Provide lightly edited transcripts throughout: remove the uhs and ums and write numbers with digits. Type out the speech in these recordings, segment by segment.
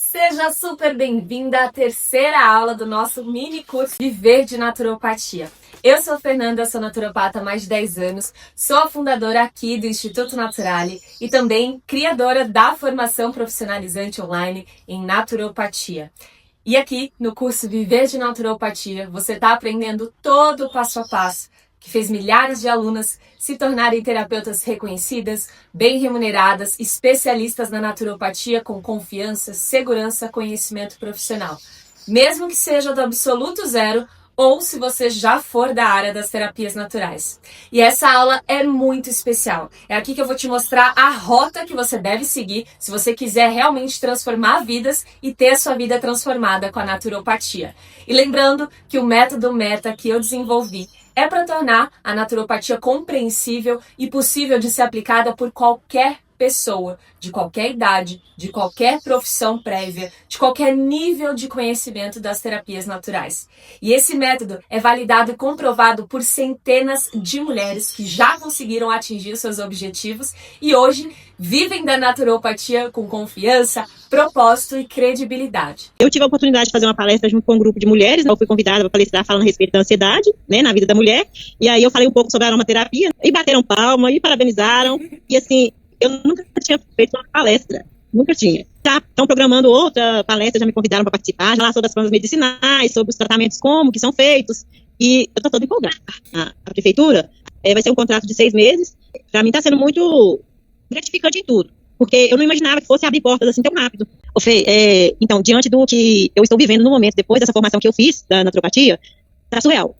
Seja super bem-vinda à terceira aula do nosso mini curso Viver de Naturopatia. Eu sou Fernanda, sou naturopata há mais de 10 anos, sou a fundadora aqui do Instituto Naturale e também criadora da formação profissionalizante online em naturopatia. E aqui no curso Viver de Naturopatia você está aprendendo todo o passo a passo que fez milhares de alunas se tornarem terapeutas reconhecidas, bem remuneradas, especialistas na naturopatia com confiança, segurança, conhecimento profissional. Mesmo que seja do absoluto zero, ou se você já for da área das terapias naturais. E essa aula é muito especial. É aqui que eu vou te mostrar a rota que você deve seguir se você quiser realmente transformar vidas e ter a sua vida transformada com a naturopatia. E lembrando que o método META que eu desenvolvi é para tornar a naturopatia compreensível e possível de ser aplicada por qualquer pessoa, de qualquer idade, de qualquer profissão prévia, de qualquer nível de conhecimento das terapias naturais. E esse método é validado e comprovado por centenas de mulheres que já conseguiram atingir seus objetivos e hoje vivem da naturopatia com confiança, propósito e credibilidade. Eu tive a oportunidade de fazer uma palestra junto com um grupo de mulheres, eu fui convidada para palestrar falando a respeito da ansiedade, né, na vida da mulher, e aí eu falei um pouco sobre a aromaterapia, e bateram palma, e parabenizaram, e assim, eu nunca tinha feito uma palestra, nunca tinha. Já estão programando outra palestra, já me convidaram para participar, já lá sobre as plantas medicinais, sobre os tratamentos como que são feitos, e eu estou toda empolgada. A prefeitura vai ser um contrato de 6 meses, para mim está sendo muito gratificante em tudo, porque eu não imaginava que fosse abrir portas assim tão rápido. Ô Fê, então, diante do que eu estou vivendo no momento, depois dessa formação que eu fiz da naturopatia, tá surreal,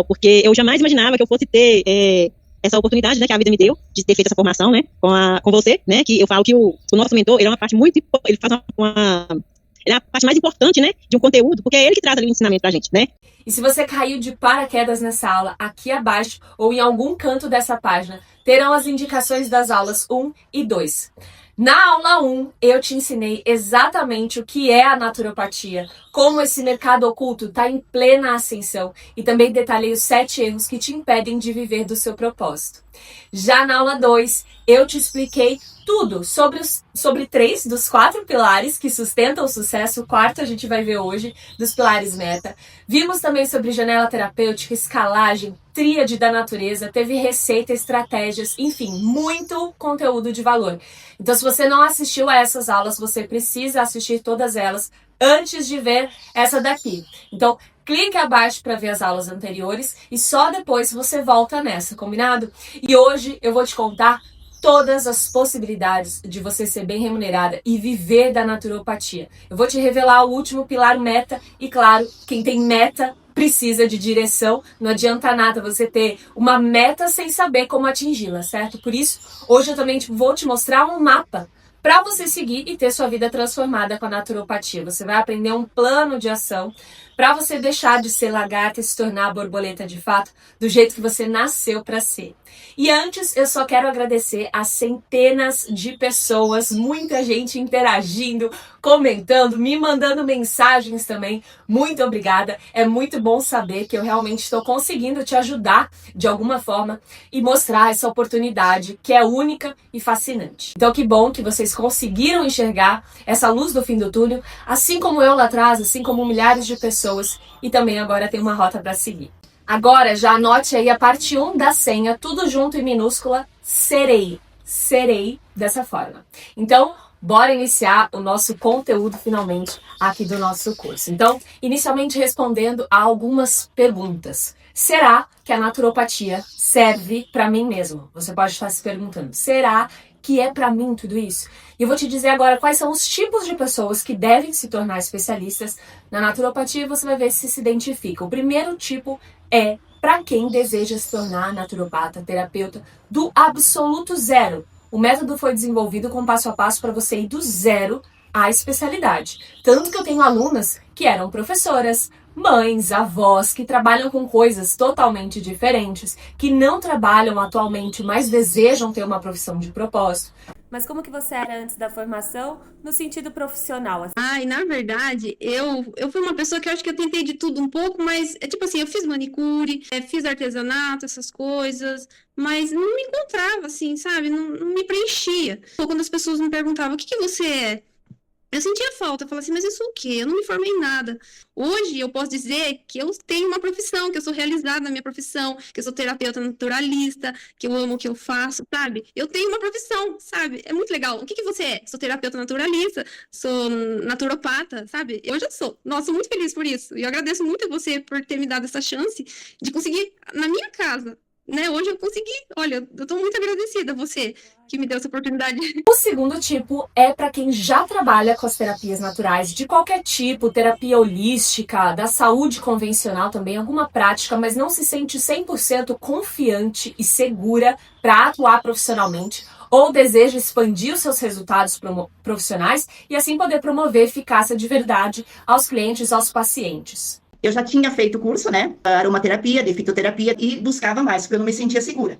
porque eu jamais imaginava que eu fosse ter essa oportunidade, né, que a vida me deu, de ter feito essa formação, né, com você, né, que eu falo que o nosso mentor, ele é uma parte muito, ele faz ele é a parte mais importante, né, de um conteúdo, porque é ele que traz ali o ensinamento pra gente, né. E se você caiu de paraquedas nessa aula, aqui abaixo ou em algum canto dessa página, terão as indicações das aulas 1 e 2. Na aula 1, eu te ensinei exatamente o que é a naturopatia, como esse mercado oculto está em plena ascensão e também detalhei os 7 erros que te impedem de viver do seu propósito. Já na aula 2, eu te expliquei tudo sobre 3 dos 4 pilares que sustentam o sucesso. O quarto a gente vai ver hoje, dos pilares META. Vimos também sobre janela terapêutica, escalagem, tríade da natureza, teve receita, estratégias, enfim, muito conteúdo de valor. Então, se você não assistiu a essas aulas, você precisa assistir todas elas antes de ver essa daqui. Então, clique abaixo para ver as aulas anteriores e só depois você volta nessa, combinado? E hoje eu vou te contar todas as possibilidades de você ser bem remunerada e viver da naturopatia. Eu vou te revelar o último pilar META e, claro, quem tem meta precisa de direção. Não adianta nada você ter uma meta sem saber como atingi-la, certo? Por isso, hoje eu também vou te mostrar um mapa para você seguir e ter sua vida transformada com a naturopatia. Você vai aprender um plano de ação para você deixar de ser lagarta e se tornar borboleta de fato, do jeito que você nasceu para ser. E antes, eu só quero agradecer a centenas de pessoas, muita gente interagindo, comentando, me mandando mensagens também. Muito obrigada. É muito bom saber que eu realmente estou conseguindo te ajudar de alguma forma e mostrar essa oportunidade que é única e fascinante. Então, que bom que vocês conseguiram enxergar essa luz do fim do túnel, assim como eu lá atrás, assim como milhares de pessoas, e também agora tem uma rota para seguir. Agora, já anote aí a parte 1 da senha, tudo junto em minúscula, serei. Serei dessa forma. Então, bora iniciar o nosso conteúdo finalmente aqui do nosso curso. Então, inicialmente respondendo a algumas perguntas. Será que a naturopatia serve para mim mesmo? Você pode estar se perguntando, será que é para mim tudo isso? E eu vou te dizer agora quais são os tipos de pessoas que devem se tornar especialistas na naturopatia e você vai ver se identifica. O primeiro tipo é para quem deseja se tornar naturopata, terapeuta do absoluto zero. O método foi desenvolvido com passo a passo para você ir do zero à especialidade. Tanto que eu tenho alunas que eram professoras, mães, avós, que trabalham com coisas totalmente diferentes, que não trabalham atualmente, mas desejam ter uma profissão de propósito. Mas como que você era antes da formação, no sentido profissional? Na verdade, eu fui uma pessoa que eu acho que eu tentei de tudo um pouco, mas é tipo assim, eu fiz manicure, fiz artesanato, essas coisas, mas não me encontrava, assim, sabe? Não me preenchia. Quando as pessoas me perguntavam, o que você é? Eu sentia falta, eu falava assim, mas isso o quê? Eu não me formei em nada. Hoje eu posso dizer que eu tenho uma profissão, que eu sou realizada na minha profissão, que eu sou terapeuta naturalista, que eu amo o que eu faço, sabe? Eu tenho uma profissão, sabe? É muito legal. O que que você é? Sou terapeuta naturalista, sou naturopata, sabe? Eu já sou. Nossa, sou muito feliz por isso. E eu agradeço muito a você por ter me dado essa chance de conseguir na minha casa, né? Hoje eu consegui. Olha, eu tô muito agradecida a você que me deu essa oportunidade. O segundo tipo é para quem já trabalha com as terapias naturais de qualquer tipo, terapia holística, da saúde convencional também, alguma prática, mas não se sente 100% confiante e segura para atuar profissionalmente ou deseja expandir os seus resultados profissionais e assim poder promover eficácia de verdade aos clientes, aos pacientes. Eu já tinha feito curso, né, aromaterapia, de fitoterapia, e buscava mais, porque eu não me sentia segura.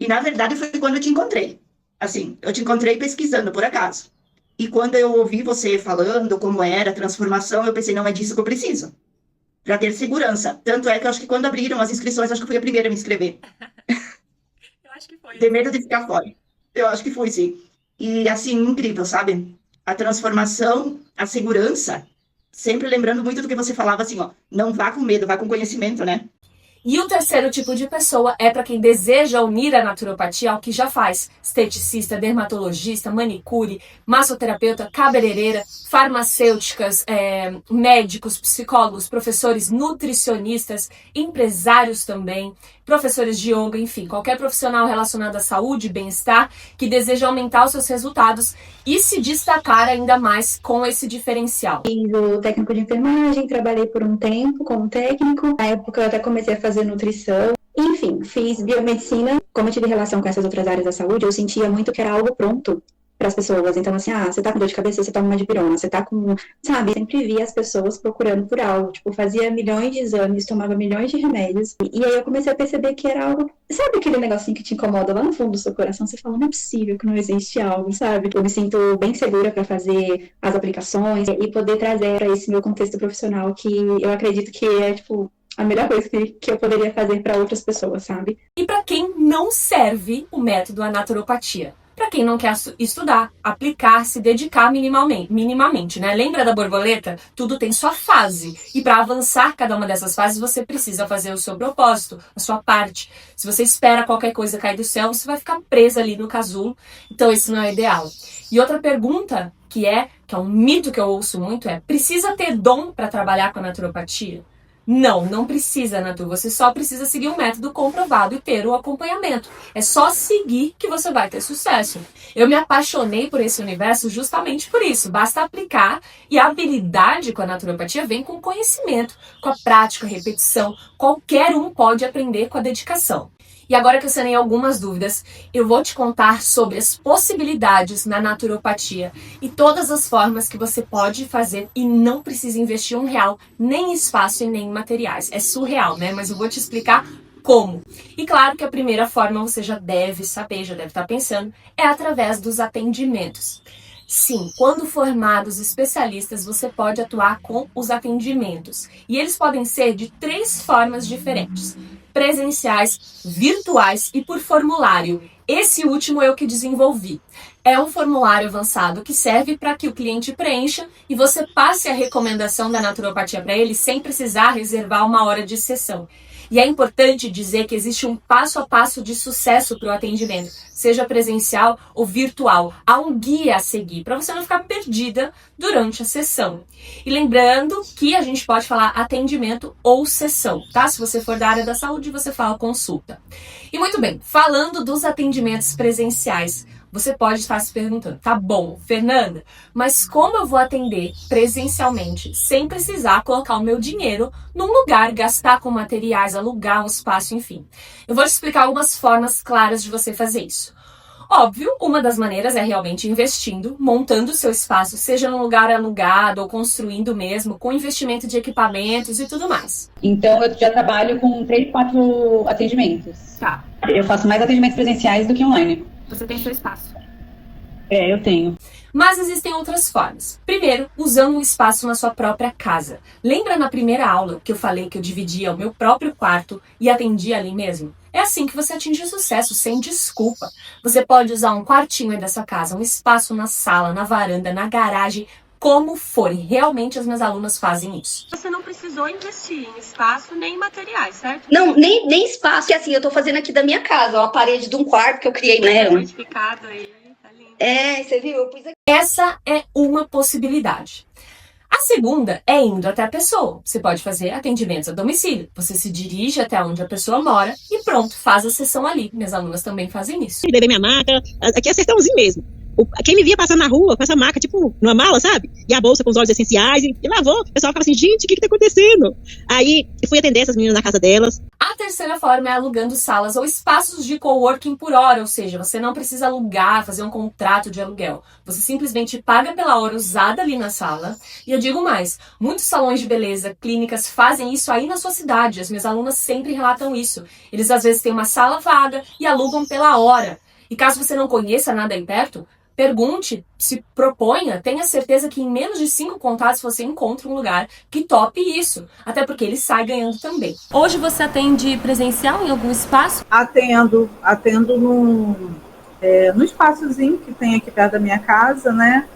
E, na verdade, foi quando eu te encontrei. Assim, eu te encontrei pesquisando, por acaso. E quando eu ouvi você falando como era a transformação, eu pensei, não, é disso que eu preciso. Para ter segurança. Tanto é que eu acho que quando abriram as inscrições, acho que eu fui a primeira a me inscrever. Eu acho que foi. De medo de ficar fora. Eu acho que fui, sim. E, assim, incrível, sabe? A transformação, a segurança, sempre lembrando muito do que você falava, assim, ó, não vá com medo, vá com conhecimento, né? E o terceiro tipo de pessoa é para quem deseja unir a naturopatia ao que já faz. Esteticista, dermatologista, manicure, massoterapeuta, cabeleireira, farmacêuticas, médicos, psicólogos, professores, nutricionistas, empresários também, professores de yoga, enfim, qualquer profissional relacionado à saúde e bem-estar que deseja aumentar os seus resultados e se destacar ainda mais com esse diferencial. Fiz o técnico de enfermagem, trabalhei por um tempo como técnico. Na época eu até comecei a fazer nutrição. Enfim, fiz biomedicina. Como eu tive relação com essas outras áreas da saúde, eu sentia muito que era algo pronto para as pessoas. Então, assim, você tá com dor de cabeça, você toma uma dipirona, você tá com, sabe? Sempre via as pessoas procurando por algo. Tipo, fazia milhões de exames, tomava milhões de remédios. E aí eu comecei a perceber que era algo, sabe aquele negocinho que te incomoda lá no fundo do seu coração? Você fala, não é possível que não existe algo, sabe? Eu me sinto bem segura para fazer as aplicações e poder trazer para esse meu contexto profissional que eu acredito que é, tipo, a melhor coisa que eu poderia fazer para outras pessoas, sabe? E para quem não serve o método a naturopatia? Para quem não quer estudar, aplicar, se dedicar minimamente, né? Lembra da borboleta? Tudo tem sua fase. E para avançar cada uma dessas fases, você precisa fazer o seu propósito, a sua parte. Se você espera qualquer coisa cair do céu, você vai ficar presa ali no casulo. Então, esse não é o ideal. E outra pergunta que é um mito que eu ouço muito é: precisa ter dom para trabalhar com a naturopatia? Não, não precisa, Natu. Você só precisa seguir um método comprovado e ter o acompanhamento. É só seguir que você vai ter sucesso. Eu me apaixonei por esse universo justamente por isso. Basta aplicar e a habilidade com a naturopatia vem com conhecimento, com a prática, a repetição. Qualquer um pode aprender com a dedicação. E agora que eu sanei algumas dúvidas, eu vou te contar sobre as possibilidades na naturopatia e todas as formas que você pode fazer e não precisa investir R$1, nem em espaço e nem em materiais. É surreal, né? Mas eu vou te explicar como. E claro que a primeira forma você já deve saber, já deve estar pensando, é através dos atendimentos. Sim, quando formados especialistas, você pode atuar com os atendimentos. E eles podem ser de 3 formas diferentes: presenciais, virtuais e por formulário. Esse último eu que desenvolvi. É um formulário avançado que serve para que o cliente preencha e você passe a recomendação da naturopatia para ele sem precisar reservar uma hora de sessão. E é importante dizer que existe um passo a passo de sucesso para o atendimento, seja presencial ou virtual. Há um guia a seguir, para você não ficar perdida durante a sessão. E lembrando que a gente pode falar atendimento ou sessão, tá? Se você for da área da saúde, você fala consulta. E muito bem, falando dos atendimentos presenciais, você pode estar se perguntando, tá bom, Fernanda, mas como eu vou atender presencialmente sem precisar colocar o meu dinheiro num lugar, gastar com materiais, alugar um espaço, enfim? Eu vou te explicar algumas formas claras de você fazer isso. Óbvio, uma das maneiras é realmente investindo, montando o seu espaço, seja num lugar alugado ou construindo mesmo, com investimento de equipamentos e tudo mais. Então, eu já trabalho com 3, 4 atendimentos. Tá. Eu faço mais atendimentos presenciais do que online. Você tem seu espaço. Eu tenho. Mas existem outras formas. Primeiro, usando um espaço na sua própria casa. Lembra na primeira aula que eu falei que eu dividia o meu próprio quarto e atendia ali mesmo? É assim que você atinge o sucesso, sem desculpa. Você pode usar um quartinho aí da sua casa, um espaço na sala, na varanda, na garagem, como for. E realmente as minhas alunas fazem isso. Você não precisou investir em espaço nem em materiais, certo? Não, nem espaço. Que assim, eu tô fazendo aqui da minha casa, ó, a parede de um quarto que eu criei, né? Modificado aí, tá lindo. É, você viu? Eu pus aqui. Essa é uma possibilidade. A segunda é indo até a pessoa. Você pode fazer atendimentos a domicílio. Você se dirige até onde a pessoa mora e pronto, faz a sessão ali. Minhas alunas também fazem isso. Levei minha maca, aqui é sertãozinho mesmo. Quem me via passando na rua com essa maca, tipo, numa mala, sabe? E a bolsa com os óleos essenciais, e lavou. O pessoal ficava assim, gente, o que tá acontecendo? Aí, eu fui atender essas meninas na casa delas. A terceira forma é alugando salas ou espaços de coworking por hora, ou seja, você não precisa alugar, fazer um contrato de aluguel. Você simplesmente paga pela hora usada ali na sala. E eu digo mais, muitos salões de beleza, clínicas fazem isso aí na sua cidade. As minhas alunas sempre relatam isso. Eles às vezes têm uma sala vaga e alugam pela hora. E caso você não conheça nada aí perto, pergunte, se proponha, tenha certeza que em menos de 5 contatos você encontra um lugar que tope isso. Até porque ele sai ganhando também. Hoje você atende presencial em algum espaço? Atendo no espaçozinho que tem aqui perto da minha casa, né?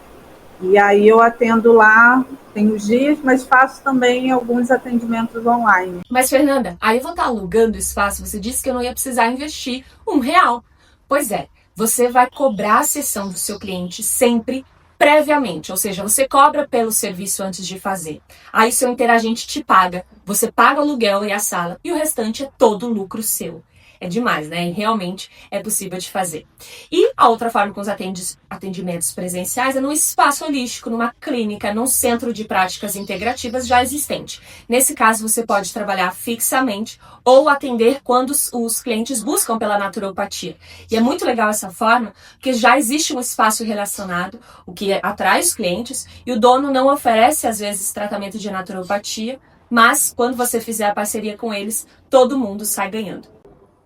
E aí eu atendo lá, tem os dias, mas faço também alguns atendimentos online. Mas Fernanda, aí eu vou estar alugando o espaço, você disse que eu não ia precisar investir R$1. Pois é. Você vai cobrar a sessão do seu cliente sempre previamente, ou seja, você cobra pelo serviço antes de fazer. Aí seu interagente te paga, você paga o aluguel e a sala, e o restante é todo lucro seu. É demais, né? E realmente é possível de fazer. E a outra forma com os atendimentos presenciais é num espaço holístico, numa clínica, num centro de práticas integrativas já existente. Nesse caso, você pode trabalhar fixamente ou atender quando os clientes buscam pela naturopatia. E é muito legal essa forma, porque já existe um espaço relacionado, o que atrai os clientes, e o dono não oferece, às vezes, tratamento de naturopatia, mas quando você fizer a parceria com eles, todo mundo sai ganhando.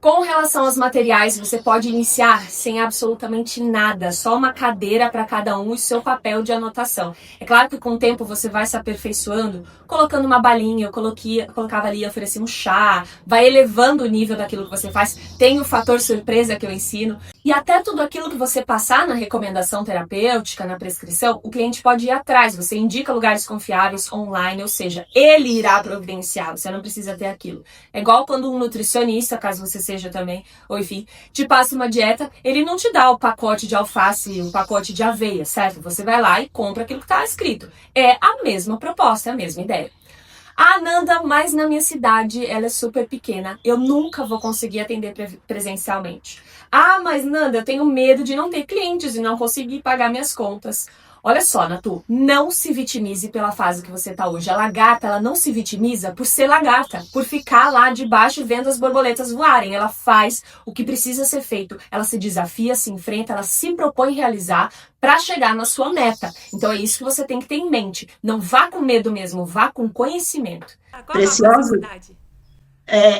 Com relação aos materiais, você pode iniciar sem absolutamente nada, só uma cadeira para cada um e seu papel de anotação. É claro que com o tempo você vai se aperfeiçoando, colocando uma balinha, eu colocava ali, oferecia um chá, vai elevando o nível daquilo que você faz. Tem o fator surpresa que eu ensino. E até tudo aquilo que você passar na recomendação terapêutica, na prescrição, o cliente pode ir atrás. Você indica lugares confiáveis online, ou seja, ele irá providenciar, você não precisa ter aquilo. É igual quando um nutricionista, caso você seja também, ou enfim, te passa uma dieta, ele não te dá o pacote de alface, o pacote de aveia, certo? Você vai lá e compra aquilo que está escrito. É a mesma proposta, é a mesma ideia. Ah, Nanda, mas na minha cidade ela é super pequena, eu nunca vou conseguir atender presencialmente. Ah, mas Nanda, eu tenho medo de não ter clientes e não conseguir pagar minhas contas. Olha só, Natu, não se vitimize pela fase que você tá hoje. A lagarta, ela não se vitimiza por ser lagarta, por ficar lá debaixo vendo as borboletas voarem. Ela faz o que precisa ser feito. Ela se desafia, se enfrenta, ela se propõe realizar para chegar na sua meta. Então é isso que você tem que ter em mente. Não vá com medo mesmo, vá com conhecimento. Precioso.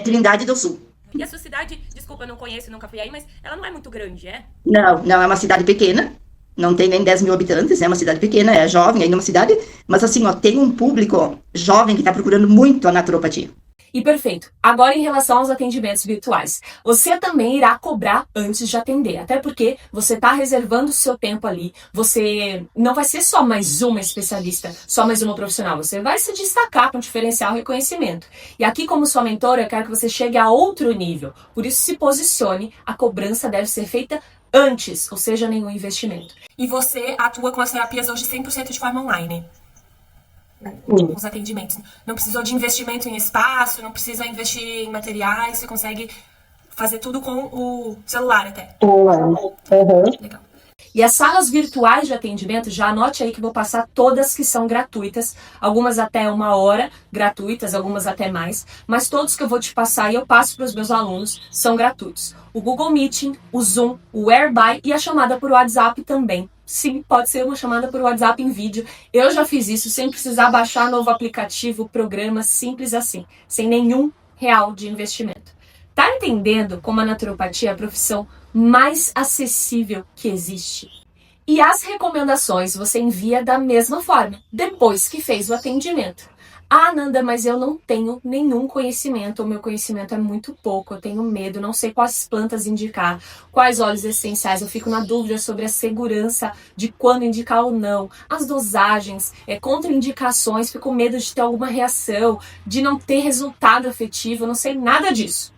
Trindade do Sul. E a sua cidade, desculpa, eu não conheço, nunca fui aí, mas ela não é muito grande, é? Não é uma cidade pequena. Não tem nem 10 mil habitantes, é uma cidade pequena, é jovem, ainda uma cidade, mas assim, ó, tem um público jovem que está procurando muito a naturopatia. E perfeito. Agora em relação aos atendimentos virtuais, você também irá cobrar antes de atender, até porque você está reservando o seu tempo ali, você não vai ser só mais uma especialista, só mais uma profissional, você vai se destacar com diferencial e reconhecimento. E aqui como sua mentora, eu quero que você chegue a outro nível, por isso se posicione, a cobrança deve ser feita antes, ou seja, nenhum investimento. E você atua com as terapias hoje 100% de forma online. Os atendimentos. Não precisou de investimento em espaço, não precisa investir em materiais, você consegue fazer tudo com o celular até. Legal. E as salas virtuais de atendimento, já anote aí que vou passar todas que são gratuitas, algumas até 1 hora gratuitas, algumas até mais, mas todos que eu vou te passar e eu passo para os meus alunos são gratuitos. O Google Meeting, o Zoom, o Whereby e a chamada por WhatsApp também. Sim, pode ser uma chamada por WhatsApp em vídeo. Eu já fiz isso sem precisar baixar novo aplicativo, programa, simples assim, sem nenhum real de investimento. Tá entendendo como a naturopatia é a profissão mais acessível que existe? E as recomendações você envia da mesma forma, depois que fez o atendimento. Ah, Nanda, mas eu não tenho nenhum conhecimento, o meu conhecimento é muito pouco, eu tenho medo, não sei quais plantas indicar, quais óleos essenciais, eu fico na dúvida sobre a segurança de quando indicar ou não, as dosagens, contraindicações, fico com medo de ter alguma reação, de não ter resultado efetivo, eu não sei nada disso.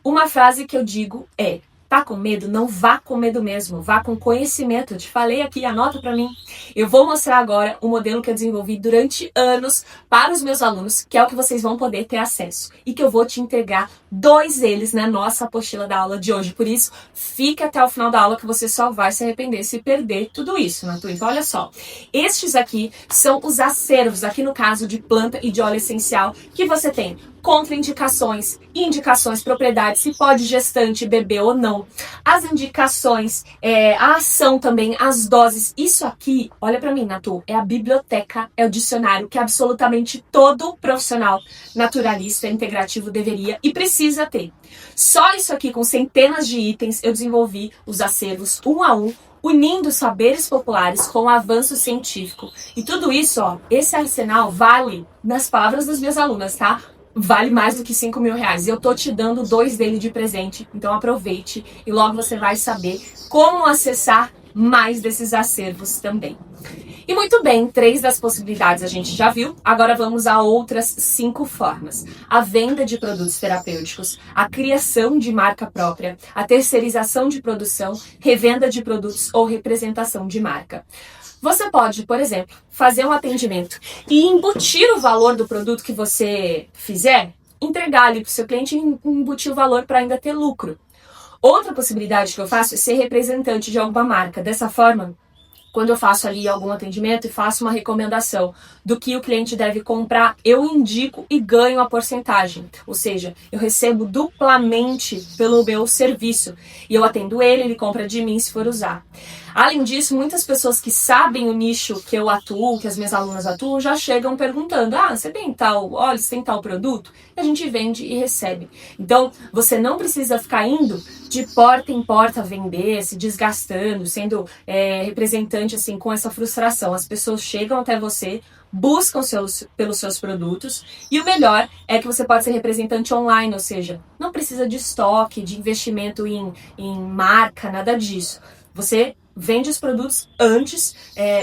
Uma frase que eu digo é: tá com medo? Não vá com medo mesmo, vá com conhecimento. Eu te falei aqui, anota pra mim. Eu vou mostrar agora o modelo que eu desenvolvi durante anos para os meus alunos, que é o que vocês vão poder ter acesso. E que eu vou te entregar 2 deles na nossa apostila da aula de hoje. Por isso, fique até o final da aula que você só vai se arrepender se perder tudo isso, Natu. Então, olha só. Estes aqui são os acervos, aqui no caso de planta e de óleo essencial, que você tem contraindicações, indicações, propriedades, se pode gestante beber ou não, as indicações, a ação também, as doses. Isso aqui, olha pra mim, Natu, é a biblioteca, é o dicionário que absolutamente todo profissional naturalista integrativo deveria e precisa ter. Só isso aqui, com centenas de itens, eu desenvolvi os acervos um a um, unindo saberes populares com o avanço científico. E tudo isso, ó, esse arsenal vale, nas palavras das minhas alunas, tá? Vale mais do que R$5.000. Eu tô te dando 2 dele de presente, então aproveite e logo você vai saber como acessar mais desses acervos também. E muito bem, 3 das possibilidades a gente já viu, agora vamos a outras 5 formas. A venda de produtos terapêuticos, a criação de marca própria, a terceirização de produção, revenda de produtos ou representação de marca. Você pode, por exemplo, fazer um atendimento e embutir o valor do produto que você fizer, entregar ali para o seu cliente e embutir o valor para ainda ter lucro. Outra possibilidade que eu faço é ser representante de alguma marca. Dessa forma, quando eu faço ali algum atendimento e faço uma recomendação do que o cliente deve comprar, eu indico e ganho a porcentagem. Ou seja, eu recebo duplamente pelo meu serviço. E eu atendo ele compra de mim se for usar. Além disso, muitas pessoas que sabem o nicho que eu atuo, que as minhas alunas atuam, já chegam perguntando: ah, você tem tal óleo, você tem tal produto? E a gente vende e recebe. Então, você não precisa ficar indo de porta em porta vender, se desgastando, sendo representante assim com essa frustração. As pessoas chegam até você, buscam pelos seus produtos, e o melhor é que você pode ser representante online, ou seja, não precisa de estoque, de investimento em marca, nada disso. Você vende os produtos antes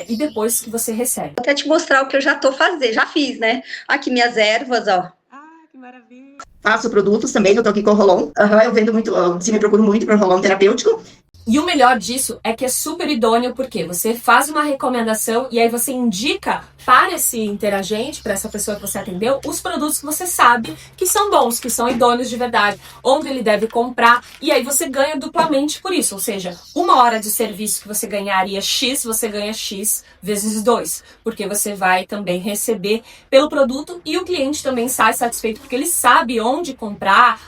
e depois que você recebe. Vou até te mostrar o que eu já tô fazendo, já fiz, né? Aqui minhas ervas, ó. Ah, que maravilha! Faço produtos também, eu tô aqui com o Rolon. Eu vendo muito, me procuro muito para Rolon terapêutico. E o melhor disso é que é super idôneo, porque você faz uma recomendação e aí você indica para esse interagente, para essa pessoa que você atendeu, os produtos que você sabe que são bons, que são idôneos de verdade, onde ele deve comprar, e aí você ganha duplamente por isso. Ou seja, 1 hora de serviço que você ganharia X, você ganha X vezes 2, porque você vai também receber pelo produto e o cliente também sai satisfeito, porque ele sabe onde comprar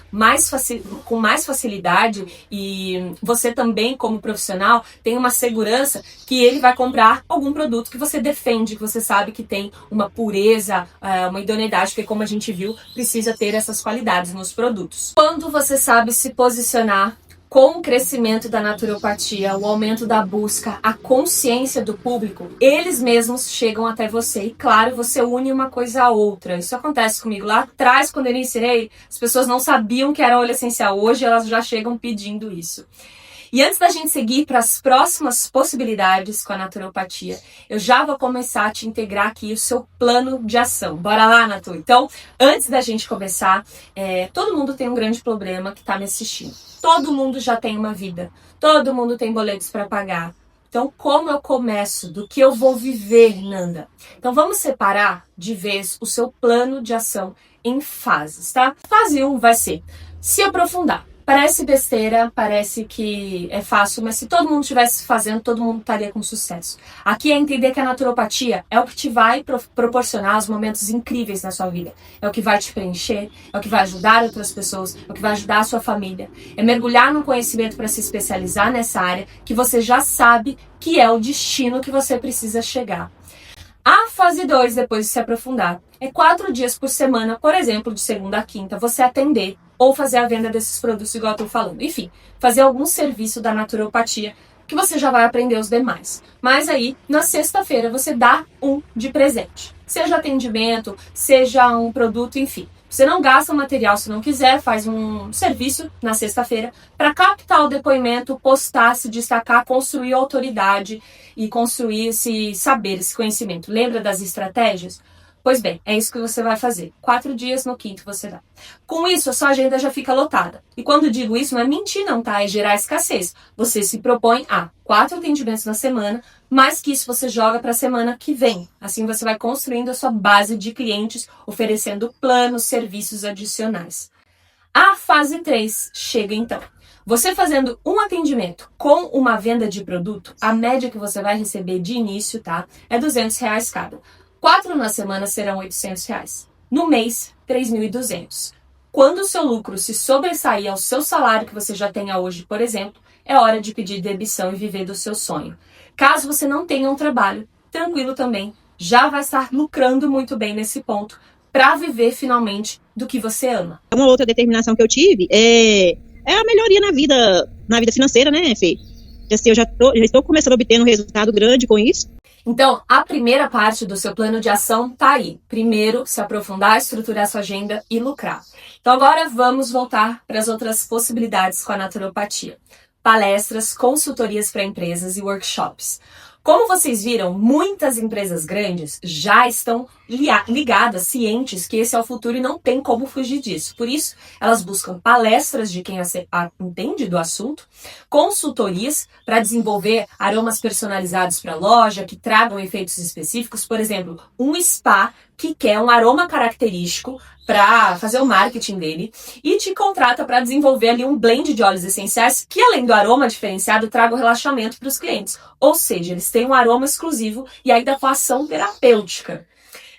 com mais facilidade, e você também, como profissional, tem uma segurança que ele vai comprar algum produto que você defende, que você sabe que tem uma pureza, uma idoneidade, porque como a gente viu, precisa ter essas qualidades nos produtos. Quando você sabe se posicionar com o crescimento da naturopatia, o aumento da busca, a consciência do público, eles mesmos chegam até você. E claro, você une uma coisa a outra. Isso acontece comigo. Lá atrás, quando eu iniciei, as pessoas não sabiam que era óleo essencial. Hoje elas já chegam pedindo isso. E antes da gente seguir para as próximas possibilidades com a naturopatia, eu já vou começar a te integrar aqui o seu plano de ação. Bora lá, Natu? Então, antes da gente começar, todo mundo tem um grande problema que está me assistindo. Todo mundo já tem uma vida. Todo mundo tem boletos para pagar. Então, como eu começo? Do que eu vou viver, Nanda? Então, vamos separar de vez o seu plano de ação em fases, tá? Fase 1 vai ser se aprofundar. Parece besteira, parece que é fácil, mas se todo mundo estivesse fazendo, todo mundo estaria com sucesso. Aqui é entender que a naturopatia é o que te vai proporcionar os momentos incríveis na sua vida. É o que vai te preencher, é o que vai ajudar outras pessoas, é o que vai ajudar a sua família. É mergulhar no conhecimento para se especializar nessa área que você já sabe que é o destino que você precisa chegar. A fase 2, depois de se aprofundar, é 4 dias por semana, por exemplo, de segunda a quinta, você atender ou fazer a venda desses produtos igual eu tô falando. Enfim, fazer algum serviço da naturopatia que você já vai aprender os demais. Mas aí, na sexta-feira, você dá um de presente. Seja atendimento, seja um produto, enfim. Você não gasta material se não quiser, faz um serviço na sexta-feira para captar o depoimento, postar, se destacar, construir autoridade e construir esse saber, esse conhecimento. Lembra das estratégias? Pois bem, é isso que você vai fazer. 4 dias, no quinto você dá. Com isso, a sua agenda já fica lotada. E quando digo isso, não é mentir não, tá? É gerar escassez. Você se propõe a 4 atendimentos na semana, mais que isso você joga para a semana que vem. Assim você vai construindo a sua base de clientes, oferecendo planos, serviços adicionais. A fase 3 chega então. Você fazendo um atendimento com uma venda de produto, a média que você vai receber de início, tá? É R$200 cada. 4 na semana serão R$800. No mês, 3.200. Quando o seu lucro se sobressair ao seu salário que você já tenha hoje, por exemplo, é hora de pedir demissão e viver do seu sonho. Caso você não tenha um trabalho, tranquilo também, já vai estar lucrando muito bem nesse ponto para viver finalmente do que você ama. Uma outra determinação que eu tive é a melhoria na vida financeira, né, Fê? Assim, eu já estou começando a obter um resultado grande com isso. Então, a primeira parte do seu plano de ação tá aí. Primeiro, se aprofundar, estruturar sua agenda e lucrar. Então, agora vamos voltar para as outras possibilidades com a naturopatia. Palestras, consultorias para empresas e workshops. Como vocês viram, muitas empresas grandes já estão ligadas, cientes que esse é o futuro e não tem como fugir disso. Por isso, elas buscam palestras de quem entende do assunto, consultorias para desenvolver aromas personalizados para a loja, que tragam efeitos específicos. Por exemplo, um spa que quer um aroma característico para fazer o marketing dele e te contrata para desenvolver ali um blend de óleos essenciais que, além do aroma diferenciado, traga o relaxamento para os clientes. Ou seja, eles têm um aroma exclusivo e ainda com ação terapêutica.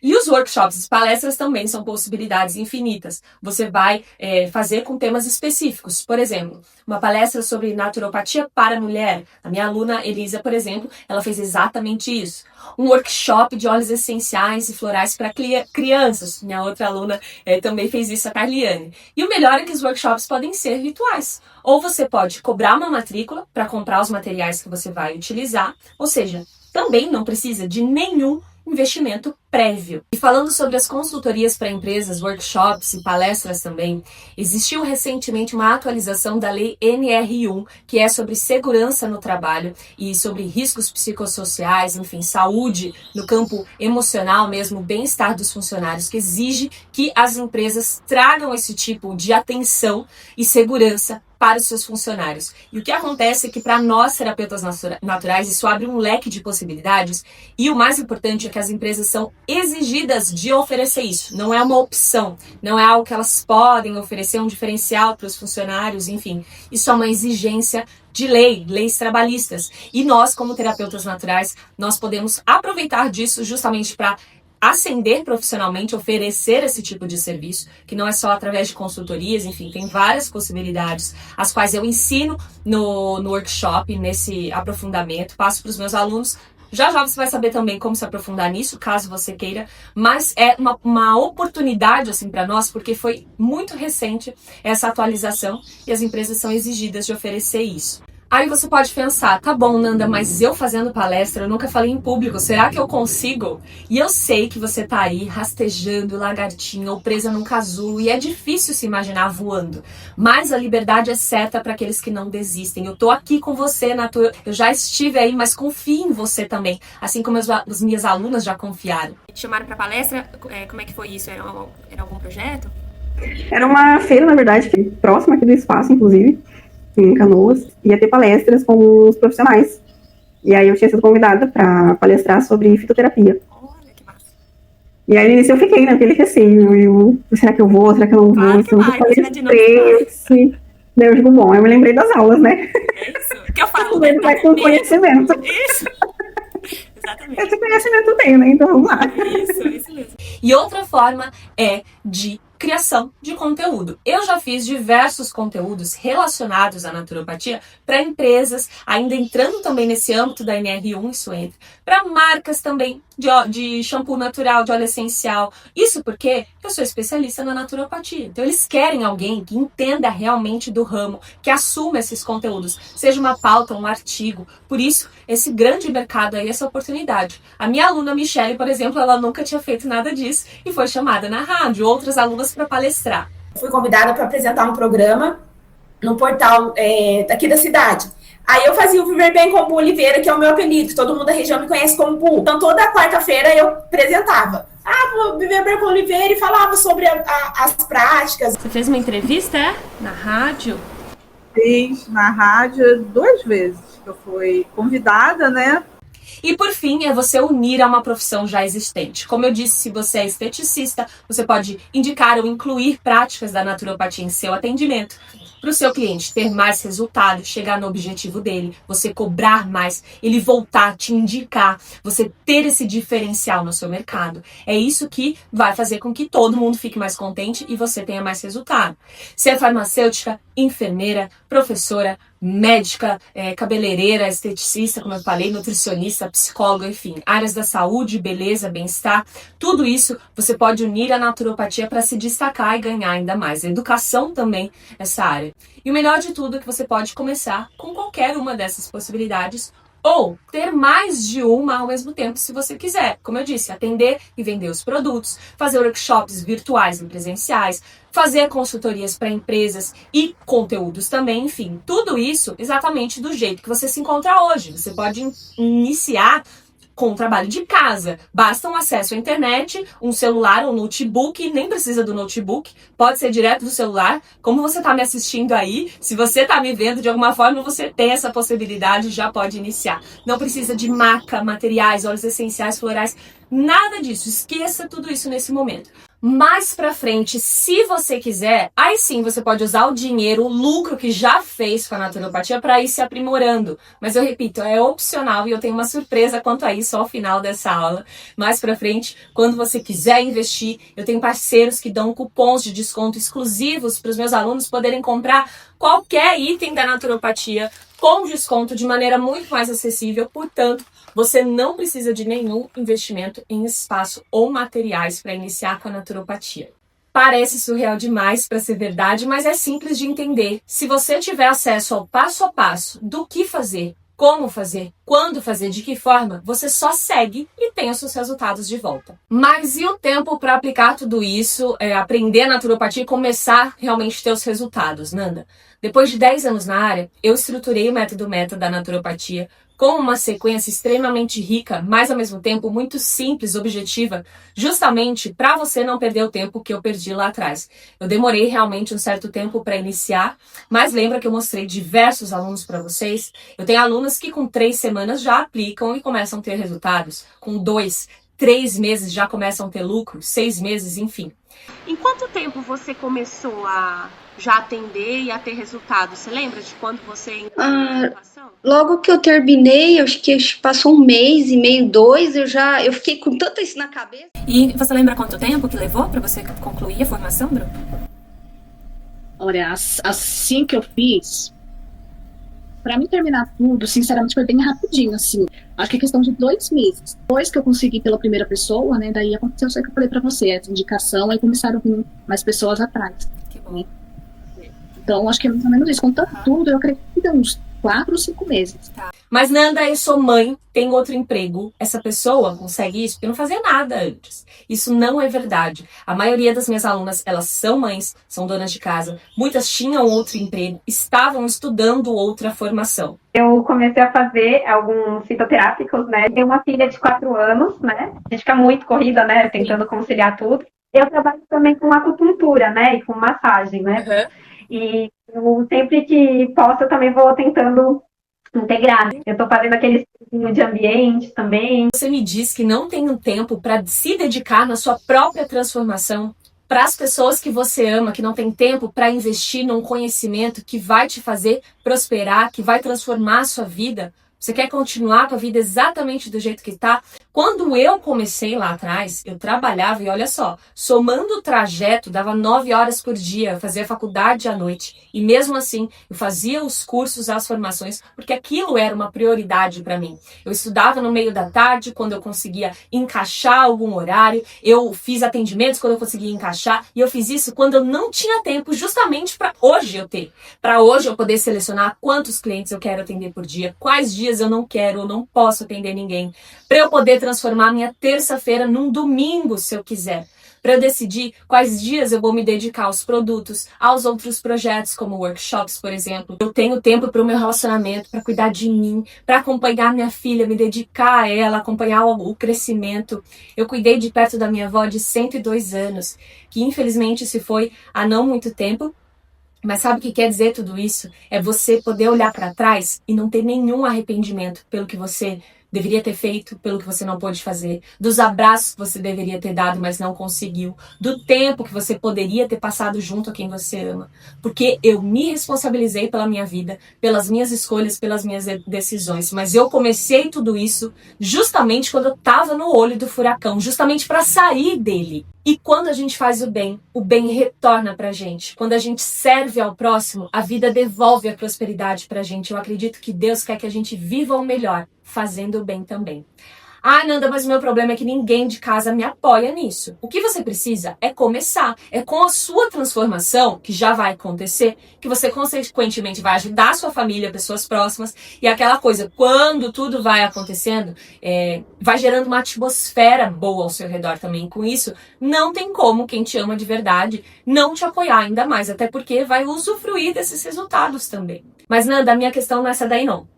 E os workshops e palestras também são possibilidades infinitas. Você vai fazer com temas específicos. Por exemplo, uma palestra sobre naturopatia para a mulher. A minha aluna Elisa, por exemplo, ela fez exatamente isso. Um workshop de óleos essenciais e florais para crianças. Minha outra aluna também fez isso, a Carliane. E o melhor é que os workshops podem ser virtuais. Ou você pode cobrar uma matrícula para comprar os materiais que você vai utilizar. Ou seja, também não precisa de nenhum investimento prévio. E falando sobre as consultorias para empresas, workshops e palestras também, existiu recentemente uma atualização da Lei NR1, que é sobre segurança no trabalho e sobre riscos psicossociais, enfim, saúde no campo emocional mesmo, bem-estar dos funcionários, que exige que as empresas tragam esse tipo de atenção e segurança para os seus funcionários. E o que acontece é que para nós, terapeutas naturais, isso abre um leque de possibilidades e o mais importante é que as empresas são exigidas de oferecer isso. Não é uma opção, não é algo que elas podem oferecer, um diferencial para os funcionários, enfim. Isso é uma exigência de leis trabalhistas. E nós, como terapeutas naturais, nós podemos aproveitar disso justamente para ascender profissionalmente, oferecer esse tipo de serviço, que não é só através de consultorias, enfim, tem várias possibilidades, as quais eu ensino no workshop, nesse aprofundamento, passo para os meus alunos. Já você vai saber também como se aprofundar nisso, caso você queira, mas é uma oportunidade assim para nós, porque foi muito recente essa atualização e as empresas são exigidas de oferecer isso. Aí você pode pensar, tá bom, Nanda, mas eu fazendo palestra, eu nunca falei em público, será que eu consigo? E eu sei que você tá aí rastejando, lagartinha ou presa num casulo e é difícil se imaginar voando. Mas a liberdade é certa para aqueles que não desistem. Eu tô aqui com você, eu já estive aí, mas confio em você também, assim como as minhas alunas já confiaram. Te chamaram para palestra, como é que foi isso? Era algum projeto? Era uma feira, na verdade, próxima aqui do espaço, inclusive, em Canoas, ia ter palestras com os profissionais. E aí eu tinha sido convidada para palestrar sobre fitoterapia. Olha que massa. E aí no início eu fiquei, né, aquele receio, será que eu vou, será que eu não vou? Claro que vai, Daí eu digo, bom, eu me lembrei das aulas, né? É isso, que eu falo. Vai com conhecimento. Isso. Exatamente. Esse conhecimento eu tenho, né? Então vamos lá. Isso mesmo. E outra forma é de criação de conteúdo. Eu já fiz diversos conteúdos relacionados à naturopatia para empresas, ainda entrando também nesse âmbito da NR1, isso entra, para marcas também, de shampoo natural, de óleo essencial. Isso porque eu sou especialista na naturopatia. Então eles querem alguém que entenda realmente do ramo, que assuma esses conteúdos, seja uma pauta, um artigo. Por isso, esse grande mercado aí, essa oportunidade. A minha aluna Michelle, por exemplo, ela nunca tinha feito nada disso e foi chamada na rádio, outras alunas para palestrar. Fui convidada para apresentar um programa no portal daqui da cidade. Aí eu fazia o Viver Bem com Bu Oliveira, que é o meu apelido, todo mundo da região me conhece como Bu. Então toda quarta-feira eu apresentava. Vou Viver Bem com Oliveira e falava sobre as práticas. Você fez uma entrevista, na rádio? Fiz na rádio 2 vezes. Eu fui convidada, né? E por fim, é você unir a uma profissão já existente. Como eu disse, se você é esteticista, você pode indicar ou incluir práticas da naturopatia em seu atendimento. Para o seu cliente ter mais resultado, chegar no objetivo dele, você cobrar mais, ele voltar, te indicar, você ter esse diferencial no seu mercado. É isso que vai fazer com que todo mundo fique mais contente e você tenha mais resultado. Se é farmacêutica, enfermeira, professora, médica, cabeleireira, esteticista, como eu falei, nutricionista, psicólogo, enfim, áreas da saúde, beleza, bem-estar, tudo isso você pode unir a naturopatia para se destacar e ganhar ainda mais. A educação também, essa área. E o melhor de tudo é que você pode começar com qualquer uma dessas possibilidades ou ter mais de uma ao mesmo tempo, se você quiser. Como eu disse, atender e vender os produtos, fazer workshops virtuais e presenciais, fazer consultorias para empresas e conteúdos também, enfim. Tudo isso exatamente do jeito que você se encontra hoje. Você pode iniciar com o trabalho de casa. Basta um acesso à internet, um celular, um notebook, nem precisa do notebook, pode ser direto do celular. Como você está me assistindo aí, se você está me vendo de alguma forma, você tem essa possibilidade, já pode iniciar. Não precisa de maca, materiais, óleos essenciais, florais, nada disso. Esqueça tudo isso nesse momento. Mais pra frente, se você quiser, aí sim você pode usar o dinheiro, o lucro que já fez com a naturopatia para ir se aprimorando. Mas eu repito, é opcional e eu tenho uma surpresa quanto a isso ao final dessa aula. Mais pra frente, quando você quiser investir, eu tenho parceiros que dão cupons de desconto exclusivos para os meus alunos poderem comprar qualquer item da naturopatia com desconto de maneira muito mais acessível. Portanto, você não precisa de nenhum investimento em espaço ou materiais para iniciar com a naturopatia. Parece surreal demais para ser verdade, mas é simples de entender. Se você tiver acesso ao passo a passo do que fazer, como fazer, quando fazer, de que forma, você só segue e tem os seus resultados de volta. Mas e o tempo para aplicar tudo isso, aprender a naturopatia e começar realmente a ter os resultados, Nanda? Depois de 10 anos na área, eu estruturei o método Meta da naturopatia com uma sequência extremamente rica, mas ao mesmo tempo muito simples, objetiva, justamente para você não perder o tempo que eu perdi lá atrás. Eu demorei realmente um certo tempo para iniciar, mas lembra que eu mostrei diversos alunos para vocês? Eu tenho alunos que com 3 semanas já aplicam e começam a ter resultados. Com 2, 3 meses já começam a ter lucro, 6 meses, enfim. Em quanto tempo você começou a já atender e a ter resultados? Você lembra de quando você entrou na educação? Logo que eu terminei, acho que passou 1 mês e meio, 2, eu fiquei com tanto isso na cabeça. E você lembra quanto tempo que levou para você concluir a formação, Bruno? Olha, assim que eu fiz, pra mim terminar tudo, sinceramente, foi bem rapidinho, assim. Acho que é questão de 2 meses. Depois que eu consegui pela primeira pessoa, né, daí aconteceu isso que eu falei pra você, essa indicação, aí começaram a vir mais pessoas atrás. Que bom. Né? Então, acho que é mais ou menos isso. Contando tudo, eu acredito que deu uns 4 ou 5 meses. Tá. Mas Nanda, eu sou mãe, tenho outro emprego. Essa pessoa consegue isso porque não fazia nada antes. Isso não é verdade. A maioria das minhas alunas, elas são mães, são donas de casa. Muitas tinham outro emprego, estavam estudando outra formação. Eu comecei a fazer alguns fitoterápicos, né? Tenho uma filha de 4 anos, né? A gente fica muito corrida, né? Tentando conciliar tudo. Eu trabalho também com acupuntura, né? E com massagem, né? Uhum. E eu, sempre que posso, eu também vou tentando integrar. Eu tô fazendo aquele estudo de ambiente também. Você me diz que não tem um tempo para se dedicar na sua própria transformação, para as pessoas que você ama, que não tem tempo para investir num conhecimento que vai te fazer prosperar, que vai transformar a sua vida. Você quer continuar com a vida exatamente do jeito que tá? Quando eu comecei lá atrás, eu trabalhava e olha só, somando o trajeto, dava 9 horas por dia, eu fazia faculdade à noite. E mesmo assim, eu fazia os cursos, as formações, porque aquilo era uma prioridade para mim. Eu estudava no meio da tarde, quando eu conseguia encaixar algum horário, eu fiz atendimentos quando eu conseguia encaixar, e eu fiz isso quando eu não tinha tempo, justamente para hoje eu ter. Para hoje eu poder selecionar quantos clientes eu quero atender por dia, quais dias eu não quero ou não posso atender ninguém, para eu poder transformar minha terça-feira num domingo, se eu quiser, para eu decidir quais dias eu vou me dedicar aos produtos, aos outros projetos, como workshops, por exemplo. Eu tenho tempo para o meu relacionamento, para cuidar de mim, para acompanhar minha filha, me dedicar a ela, acompanhar o crescimento. Eu cuidei de perto da minha avó de 102 anos, que infelizmente se foi há não muito tempo. Mas sabe o que quer dizer tudo isso? É você poder olhar para trás e não ter nenhum arrependimento pelo que você deveria ter feito, pelo que você não pôde fazer, dos abraços que você deveria ter dado, mas não conseguiu, do tempo que você poderia ter passado junto a quem você ama. Porque eu me responsabilizei pela minha vida, pelas minhas escolhas, pelas minhas decisões. Mas eu comecei tudo isso justamente quando eu estava no olho do furacão, justamente para sair dele. E quando a gente faz o bem retorna pra gente. Quando a gente serve ao próximo, a vida devolve a prosperidade pra gente. Eu acredito que Deus quer que a gente viva o melhor, fazendo o bem também. Ah, Nanda, mas o meu problema é que ninguém de casa me apoia nisso. O que você precisa é começar. É com a sua transformação, que já vai acontecer, que você consequentemente vai ajudar a sua família, pessoas próximas, e aquela coisa, quando tudo vai acontecendo, vai gerando uma atmosfera boa ao seu redor também. Com isso, não tem como quem te ama de verdade não te apoiar ainda mais, até porque vai usufruir desses resultados também. Mas, Nanda, a minha questão não é essa daí, não.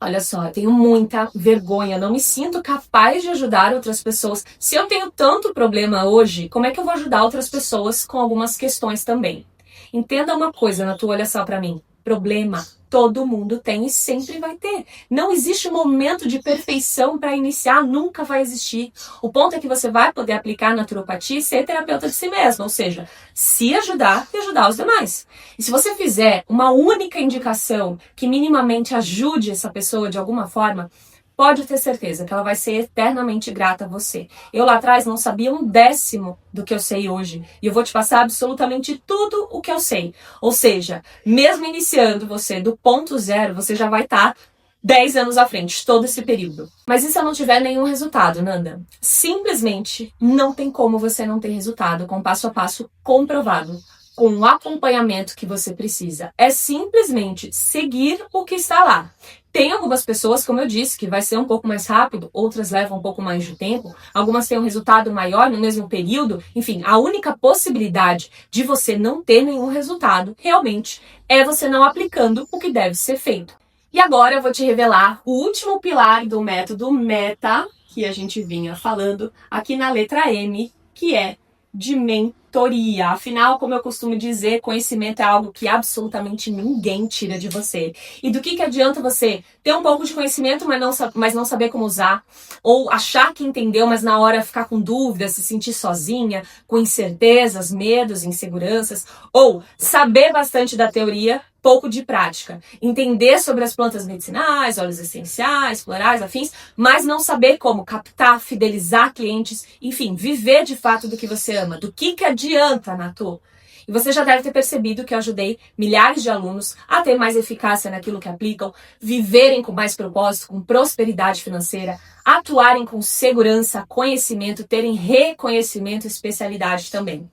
Olha só, eu tenho muita vergonha, não me sinto capaz de ajudar outras pessoas. Se eu tenho tanto problema hoje, como é que eu vou ajudar outras pessoas com algumas questões também? Entenda uma coisa, Natu, olha só pra mim. Problema todo mundo tem e sempre vai ter. Não existe momento de perfeição para iniciar, nunca vai existir. O ponto é que você vai poder aplicar a naturopatia e ser terapeuta de si mesmo, ou seja, se ajudar e ajudar os demais. E se você fizer uma única indicação que minimamente ajude essa pessoa de alguma forma, pode ter certeza que ela vai ser eternamente grata a você. Eu lá atrás não sabia 1/10 do que eu sei hoje. E eu vou te passar absolutamente tudo o que eu sei. Ou seja, mesmo iniciando você do ponto zero, você já vai estar 10 anos à frente, todo esse período. Mas e se eu não tiver nenhum resultado, Nanda? Simplesmente não tem como você não ter resultado com passo a passo comprovado, com o acompanhamento que você precisa. É simplesmente seguir o que está lá. Tem algumas pessoas, como eu disse, que vai ser um pouco mais rápido, outras levam um pouco mais de tempo, algumas têm um resultado maior no mesmo período. Enfim, a única possibilidade de você não ter nenhum resultado, realmente, é você não aplicando o que deve ser feito. E agora eu vou te revelar o último pilar do método META, que a gente vinha falando aqui na letra M, que é de mentoria. Afinal, como eu costumo dizer, conhecimento é algo que absolutamente ninguém tira de você. E do que adianta você ter um pouco de conhecimento, mas não saber como usar? Ou achar que entendeu, mas na hora ficar com dúvidas, se sentir sozinha, com incertezas, medos, inseguranças? Ou saber bastante da teoria, pouco de prática. Entender sobre as plantas medicinais, óleos essenciais, florais, afins, mas não saber como captar, fidelizar clientes, enfim, viver de fato do que você ama. Do que adianta, Natu? E você já deve ter percebido que eu ajudei milhares de alunos a ter mais eficácia naquilo que aplicam, viverem com mais propósito, com prosperidade financeira, atuarem com segurança, conhecimento, terem reconhecimento e especialidade também.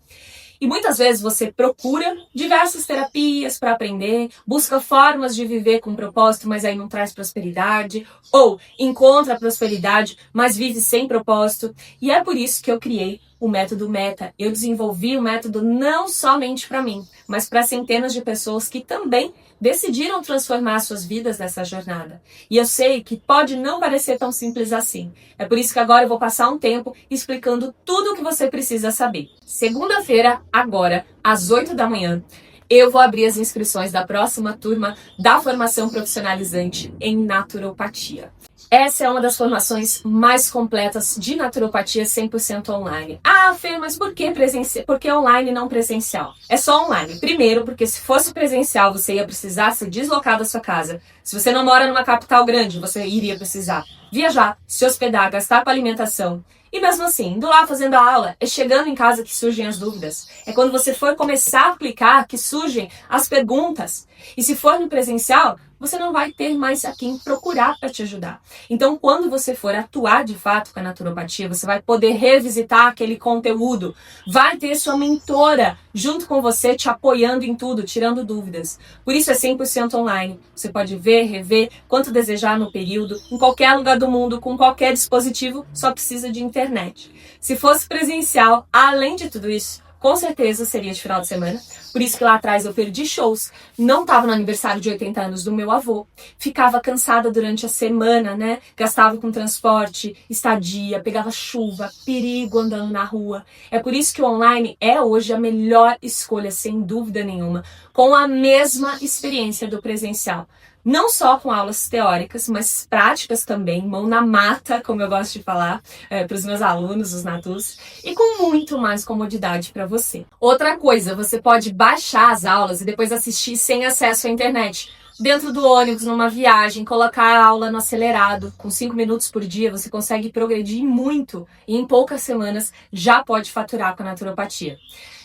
E muitas vezes você procura diversas terapias para aprender, busca formas de viver com propósito, mas aí não traz prosperidade, ou encontra prosperidade, mas vive sem propósito. E é por isso que eu criei o método META. Eu desenvolvi o método não somente para mim, mas para centenas de pessoas que também decidiram transformar suas vidas nessa jornada. E eu sei que pode não parecer tão simples assim. É por isso que agora eu vou passar um tempo explicando tudo o que você precisa saber. Segunda-feira, agora, às 8 da manhã, eu vou abrir as inscrições da próxima turma da formação profissionalizante em naturopatia. Essa é uma das formações mais completas de naturopatia 100% online. Ah, Fê, mas por que online e não presencial? É só online. Primeiro, porque se fosse presencial, você ia precisar se deslocar da sua casa. Se você não mora numa capital grande, você iria precisar viajar, se hospedar, gastar com alimentação. E mesmo assim, indo lá fazendo a aula, é chegando em casa que surgem as dúvidas. É quando você for começar a aplicar que surgem as perguntas. E se for no presencial, você não vai ter mais a quem procurar para te ajudar. Então, quando você for atuar de fato com a naturopatia, você vai poder revisitar aquele conteúdo. Vai ter sua mentora junto com você, te apoiando em tudo, tirando dúvidas. Por isso é 100% online. Você pode ver, rever, quanto desejar no período, em qualquer lugar do mundo, com qualquer dispositivo, só precisa de internet. Se fosse presencial, além de tudo isso, com certeza seria de final de semana. Por isso que lá atrás eu perdi shows. Não estava no aniversário de 80 anos do meu avô. Ficava cansada durante a semana, né? Gastava com transporte, estadia, pegava chuva, perigo andando na rua. É por isso que o online é hoje a melhor escolha, sem dúvida nenhuma. Com a mesma experiência do presencial. Não só com aulas teóricas, mas práticas também, mão na mata, como eu gosto de falar, para os meus alunos, os natus, e com muito mais comodidade para você. Outra coisa, você pode baixar as aulas e depois assistir sem acesso à internet. Dentro do ônibus, numa viagem, colocar a aula no acelerado. Com 5 minutos por dia, você consegue progredir muito e em poucas semanas já pode faturar com a naturopatia.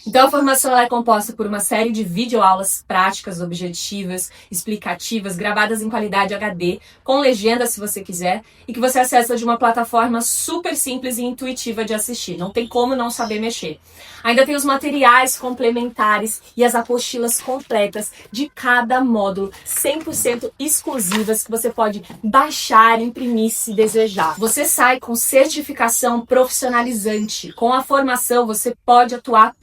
Então a formação ela é composta por uma série de videoaulas práticas, objetivas, explicativas, gravadas em qualidade HD, com legenda se você quiser, e que você acessa de uma plataforma super simples e intuitiva de assistir. Não tem como não saber mexer. Ainda tem os materiais complementares e as apostilas completas de cada módulo, 100% exclusivas, que você pode baixar, imprimir se desejar. Você sai com certificação profissionalizante. Com a formação, você pode atuar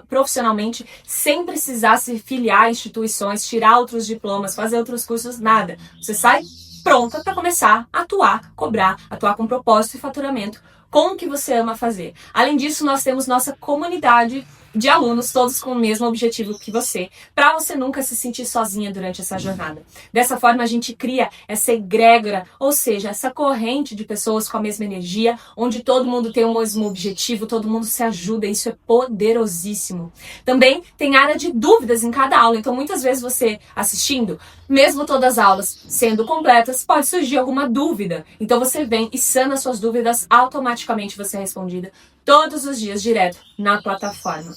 profissionalmente sem precisar se filiar a instituições, tirar outros diplomas, fazer outros cursos, nada. Você sai pronta para começar a atuar, cobrar, atuar com propósito e faturamento com o que você ama fazer. Além disso, nós temos nossa comunidade de alunos, todos com o mesmo objetivo que você, para você nunca se sentir sozinha durante essa jornada. Dessa forma, a gente cria essa egrégora, ou seja, essa corrente de pessoas com a mesma energia, onde todo mundo tem o mesmo objetivo, todo mundo se ajuda, isso é poderosíssimo. Também tem área de dúvidas em cada aula, então muitas vezes você assistindo, mesmo todas as aulas sendo completas, pode surgir alguma dúvida. Então você vem e sana suas dúvidas, automaticamente você é respondida todos os dias, direto na plataforma.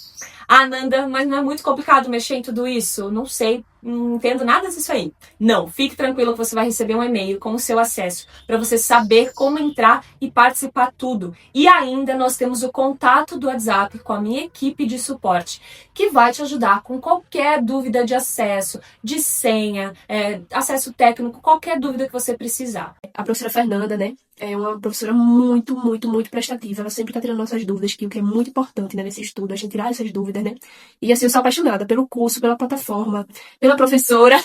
Ah, Nanda, mas não é muito complicado mexer em tudo isso? Não sei, não entendo nada disso aí. Não, fique tranquilo que você vai receber um e-mail com o seu acesso para você saber como entrar e participar tudo. E ainda nós temos o contato do WhatsApp com a minha equipe de suporte, que vai te ajudar com qualquer dúvida de acesso, de senha, acesso técnico, qualquer dúvida que você precisar. A professora Fernanda, né, é uma professora muito prestativa. Ela sempre tá tirando nossas dúvidas, que o que é muito importante, né, nesse estudo, a gente tirar essas dúvidas, né. E assim, eu sou apaixonada pelo curso, pela plataforma, pela professora,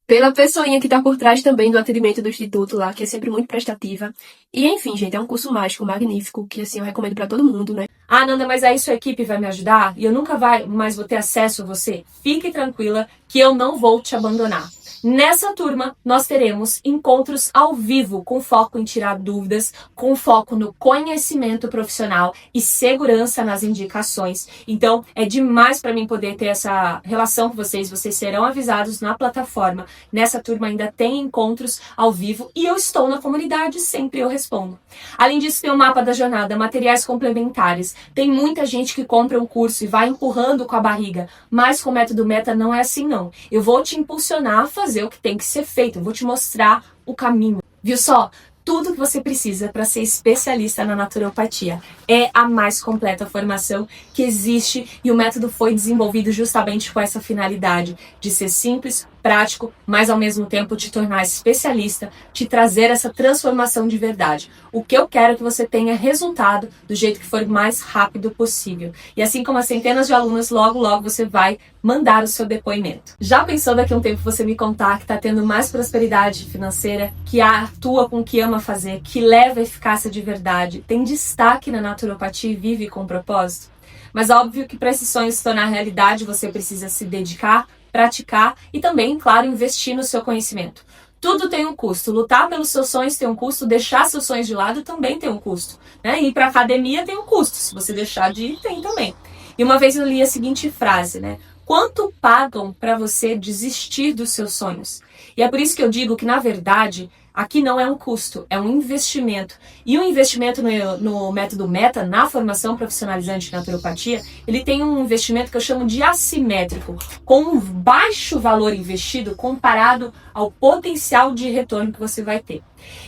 pela pessoinha que tá por trás também do atendimento do Instituto lá, que é sempre muito prestativa. E enfim, gente, é um curso mágico, magnífico, que assim, eu recomendo pra todo mundo, né. Ah, Nanda, mas aí sua equipe vai me ajudar? E eu nunca mais vou ter acesso a você? Fique tranquila que eu não vou te abandonar. Nessa turma, nós teremos encontros ao vivo, com foco em tirar dúvidas, com foco no conhecimento profissional e segurança nas indicações. Então, é demais para mim poder ter essa relação com vocês. Vocês serão avisados na plataforma. Nessa turma ainda tem encontros ao vivo e eu estou na comunidade, sempre eu respondo. Além disso, tem o mapa da jornada, materiais complementares. Tem muita gente que compra um curso e vai empurrando com a barriga, mas com o método Meta não é assim não. Eu vou te impulsionar a fazer o que tem que ser feito, eu vou te mostrar o caminho. Viu só? Tudo que você precisa para ser especialista na naturopatia. É a mais completa formação que existe e o método foi desenvolvido justamente com essa finalidade de ser simples, prático, mas ao mesmo tempo te tornar especialista, te trazer essa transformação de verdade. O que eu quero é que você tenha resultado do jeito que for mais rápido possível. E assim como as centenas de alunos, logo você vai mandar o seu depoimento. Já pensou daqui a um tempo você me contar que está tendo mais prosperidade financeira, que atua com o que ama fazer, que leva a eficácia de verdade, tem destaque na naturopatia e vive com propósito? Mas óbvio que para esse sonho se tornar realidade, você precisa se dedicar, praticar e também, claro, investir no seu conhecimento. Tudo tem um custo. Lutar pelos seus sonhos tem um custo, deixar seus sonhos de lado também tem um custo, né? Ir para academia tem um custo. Se você deixar de ir, tem também. E uma vez eu li a seguinte frase, né? Quanto pagam para você desistir dos seus sonhos? E é por isso que eu digo que, na verdade, aqui não é um custo, é um investimento. E o investimento no método META, na formação profissionalizante de naturopatia, ele tem um investimento que eu chamo de assimétrico, com um baixo valor investido comparado ao potencial de retorno que você vai ter.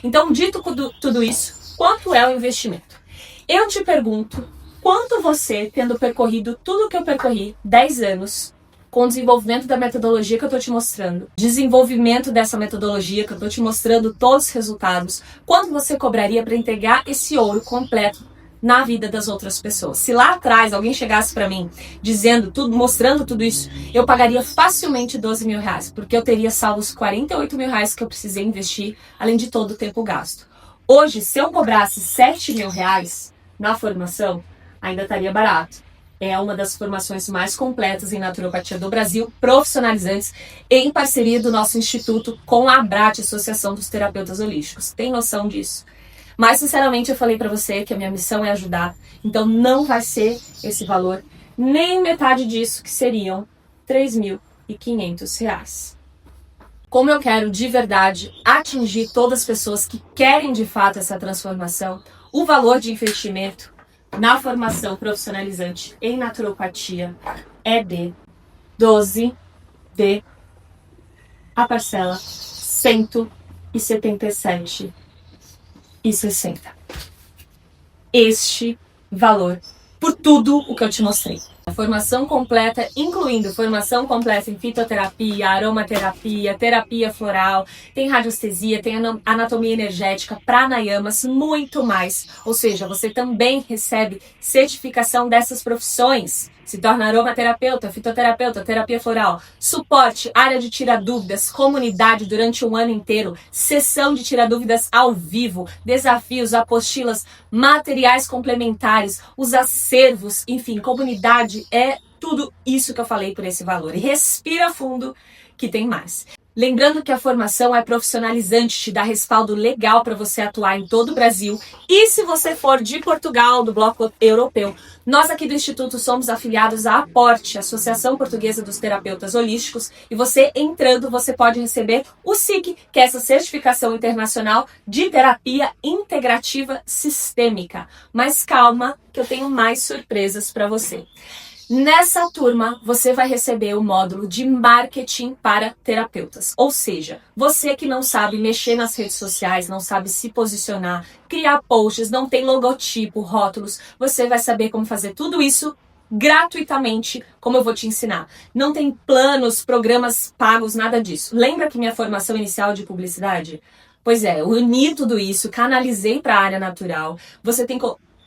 Então, dito tudo isso, quanto é o investimento? Eu te pergunto, quanto você, tendo percorrido tudo o que eu percorri, 10 anos, com o desenvolvimento da metodologia que eu estou te mostrando, desenvolvimento dessa metodologia que eu estou te mostrando todos os resultados, quanto você cobraria para entregar esse ouro completo na vida das outras pessoas? Se lá atrás alguém chegasse para mim dizendo tudo, mostrando tudo isso, eu pagaria facilmente 12 mil reais, porque eu teria salvo os 48 mil reais que eu precisei investir, além de todo o tempo gasto. Hoje, se eu cobrasse 7 mil reais na formação, ainda estaria barato. É uma das formações mais completas em naturopatia do Brasil, profissionalizantes, em parceria do nosso instituto com a ABRAT, Associação dos Terapeutas Holísticos. Tem noção disso? Mas, sinceramente, eu falei para você que a minha missão é ajudar, então não vai ser esse valor, nem metade disso, que seriam R$ 3.500. Como eu quero, de verdade, atingir todas as pessoas que querem, de fato, essa transformação, o valor de investimento na formação profissionalizante em naturopatia é de 12 de a parcela R$ 177,60. Este valor por tudo o que eu te mostrei. A formação completa, incluindo formação completa em fitoterapia, aromaterapia, terapia floral, tem radiestesia, tem anatomia energética, pranayamas, muito mais. Ou seja, você também recebe certificação dessas profissões. Se torna aromaterapeuta, fitoterapeuta, terapia floral, suporte, área de tirar dúvidas, comunidade durante um ano inteiro, sessão de tirar dúvidas ao vivo, desafios, apostilas, materiais complementares, os acervos, enfim, comunidade, é tudo isso que eu falei por esse valor. E respira fundo que tem mais. Lembrando que a formação é profissionalizante, te dá respaldo legal para você atuar em todo o Brasil. E se você for de Portugal, do bloco europeu, nós aqui do Instituto somos afiliados à APORTE, Associação Portuguesa dos Terapeutas Holísticos, e você entrando, você pode receber o SIC, que é essa certificação internacional de terapia integrativa sistêmica. Mas calma, que eu tenho mais surpresas para você. Nessa turma, você vai receber o módulo de marketing para terapeutas. Ou seja, você que não sabe mexer nas redes sociais, não sabe se posicionar, criar posts, não tem logotipo, rótulos, você vai saber como fazer tudo isso gratuitamente, como eu vou te ensinar. Não tem planos, programas pagos, nada disso. Lembra que minha formação inicial de publicidade? Pois é, eu uni tudo isso, canalizei para a área natural. Você tem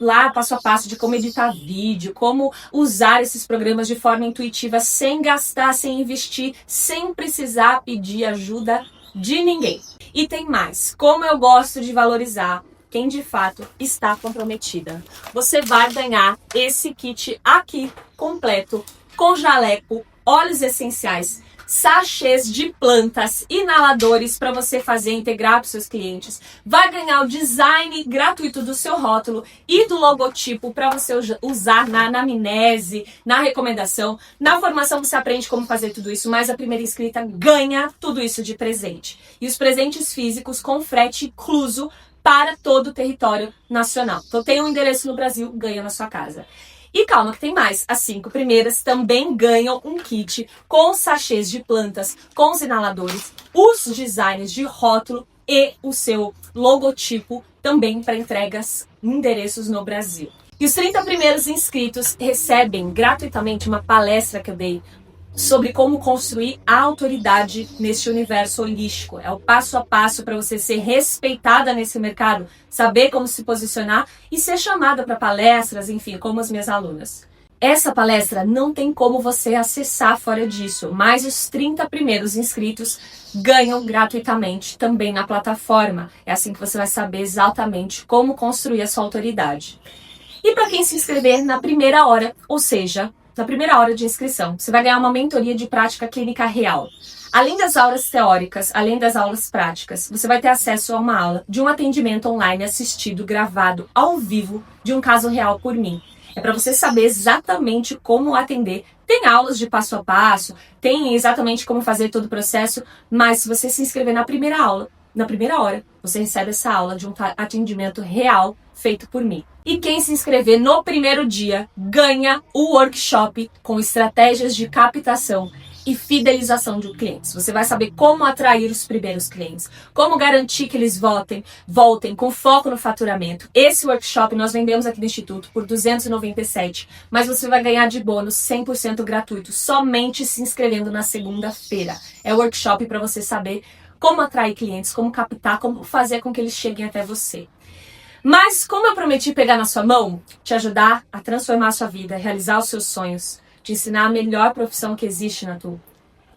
lá passo a passo de como editar vídeo, como usar esses programas de forma intuitiva, sem gastar, sem investir, sem precisar pedir ajuda de ninguém. E tem mais, como eu gosto de valorizar quem de fato está comprometida. Você vai ganhar esse kit aqui completo, com jaleco, óleos essenciais, sachês de plantas, inaladores para você fazer integrar para os seus clientes. Vai ganhar o design gratuito do seu rótulo e do logotipo para você usar na anamnese, na recomendação. Na formação você aprende como fazer tudo isso, mas a primeira inscrita ganha tudo isso de presente. E os presentes físicos com frete incluso para todo o território nacional. Então tem um endereço no Brasil, ganha na sua casa. E calma que tem mais, as 5 primeiras também ganham um kit com sachês de plantas, com os inaladores, os designs de rótulo e o seu logotipo também para entregas em endereços no Brasil. E os 30 primeiros inscritos recebem gratuitamente uma palestra que eu dei sobre como construir a autoridade neste universo holístico. É o passo a passo para você ser respeitada nesse mercado, saber como se posicionar e ser chamada para palestras, enfim, como as minhas alunas. Essa palestra não tem como você acessar fora disso, mas os 30 primeiros inscritos ganham gratuitamente também na plataforma. É assim que você vai saber exatamente como construir a sua autoridade. E para quem se inscrever na primeira hora, ou seja, na primeira hora de inscrição, você vai ganhar uma mentoria de prática clínica real. Além das aulas teóricas, além das aulas práticas, você vai ter acesso a uma aula de um atendimento online assistido, gravado, ao vivo, de um caso real por mim. É para você saber exatamente como atender. Tem aulas de passo a passo, tem exatamente como fazer todo o processo, mas se você se inscrever na primeira aula, na primeira hora, você recebe essa aula de um atendimento real feito por mim. E quem se inscrever no primeiro dia ganha o workshop com estratégias de captação e fidelização de clientes. Você vai saber como atrair os primeiros clientes, como garantir que eles voltem com foco no faturamento. Esse workshop nós vendemos aqui no Instituto por R$297, mas você vai ganhar de bônus 100% gratuito, somente se inscrevendo na segunda-feira. É o workshop para você saber como atrair clientes, como captar, como fazer com que eles cheguem até você. Mas como eu prometi pegar na sua mão, te ajudar a transformar a sua vida, realizar os seus sonhos, te ensinar a melhor profissão que existe na tua.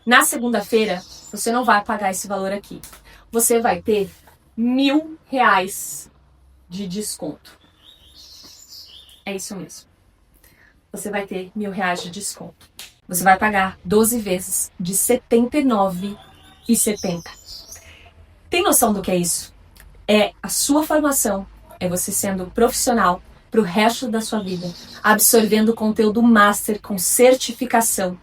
Na segunda-feira, você não vai pagar esse valor aqui. Você vai ter R$1.000 de desconto. É isso mesmo. Você vai ter R$1.000 de desconto. Você vai pagar 12 vezes de R$79,70. Tem noção do que é isso? É a sua formação, é você sendo profissional para o resto da sua vida, absorvendo conteúdo master com certificação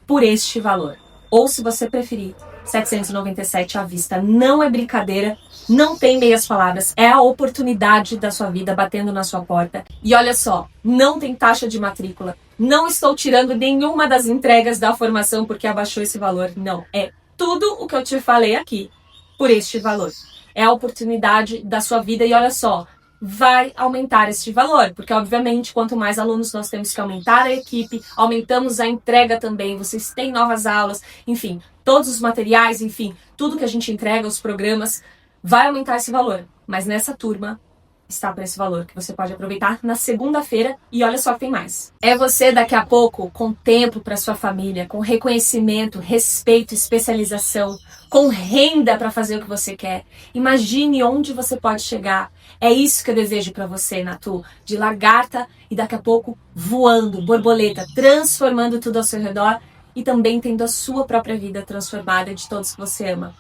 por este valor. Ou, se você preferir, R$797 à vista. Não é brincadeira, não tem meias palavras, é a oportunidade da sua vida batendo na sua porta. E olha só, não tem taxa de matrícula, não estou tirando nenhuma das entregas da formação porque abaixou esse valor, não. É tudo o que eu te falei aqui por este valor. É a oportunidade da sua vida e olha só, vai aumentar este valor, porque obviamente quanto mais alunos nós temos que aumentar a equipe, aumentamos a entrega também, vocês têm novas aulas, enfim, todos os materiais, enfim, tudo que a gente entrega, os programas, vai aumentar esse valor. Mas nessa turma está por esse valor, que você pode aproveitar na segunda-feira e olha só que tem mais. É você daqui a pouco com tempo para sua família, com reconhecimento, respeito, especialização, com renda para fazer o que você quer. Imagine onde você pode chegar. É isso que eu desejo para você, Natu, de lagarta e daqui a pouco voando, borboleta, transformando tudo ao seu redor e também tendo a sua própria vida transformada de todos que você ama.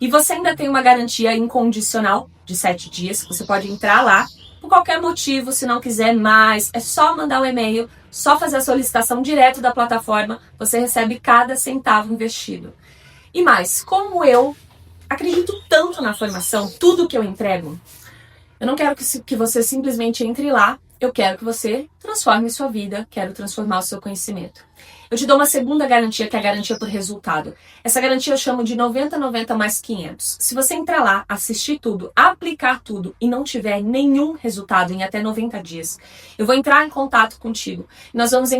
E você ainda tem uma garantia incondicional de 7 dias. Você pode entrar lá por qualquer motivo, se não quiser mais. É só mandar um e-mail, só fazer a solicitação direto da plataforma. Você recebe cada centavo investido. E mais, como eu acredito tanto na formação, tudo que eu entrego, eu não quero que você simplesmente entre lá. Eu quero que você transforme sua vida, quero transformar o seu conhecimento. Eu te dou uma segunda garantia, que é a garantia por resultado. Essa garantia eu chamo de 90-90 mais 500. Se você entrar lá, assistir tudo, aplicar tudo e não tiver nenhum resultado em até 90 dias, eu vou entrar em contato contigo. Nós vamos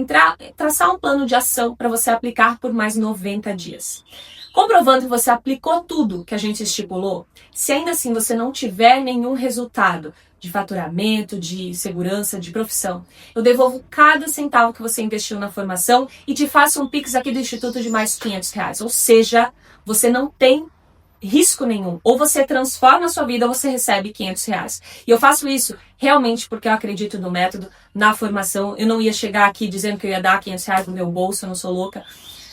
traçar um plano de ação para você aplicar por mais 90 dias. Comprovando que você aplicou tudo que a gente estipulou, se ainda assim você não tiver nenhum resultado de faturamento, de segurança, de profissão, eu devolvo cada centavo que você investiu na formação e te faço um Pix aqui do Instituto de mais R$500. Ou seja, você não tem risco nenhum. Ou você transforma a sua vida ou você recebe R$500. E eu faço isso realmente porque eu acredito no método, na formação. Eu não ia chegar aqui dizendo que eu ia dar R$500 no meu bolso, eu não sou louca.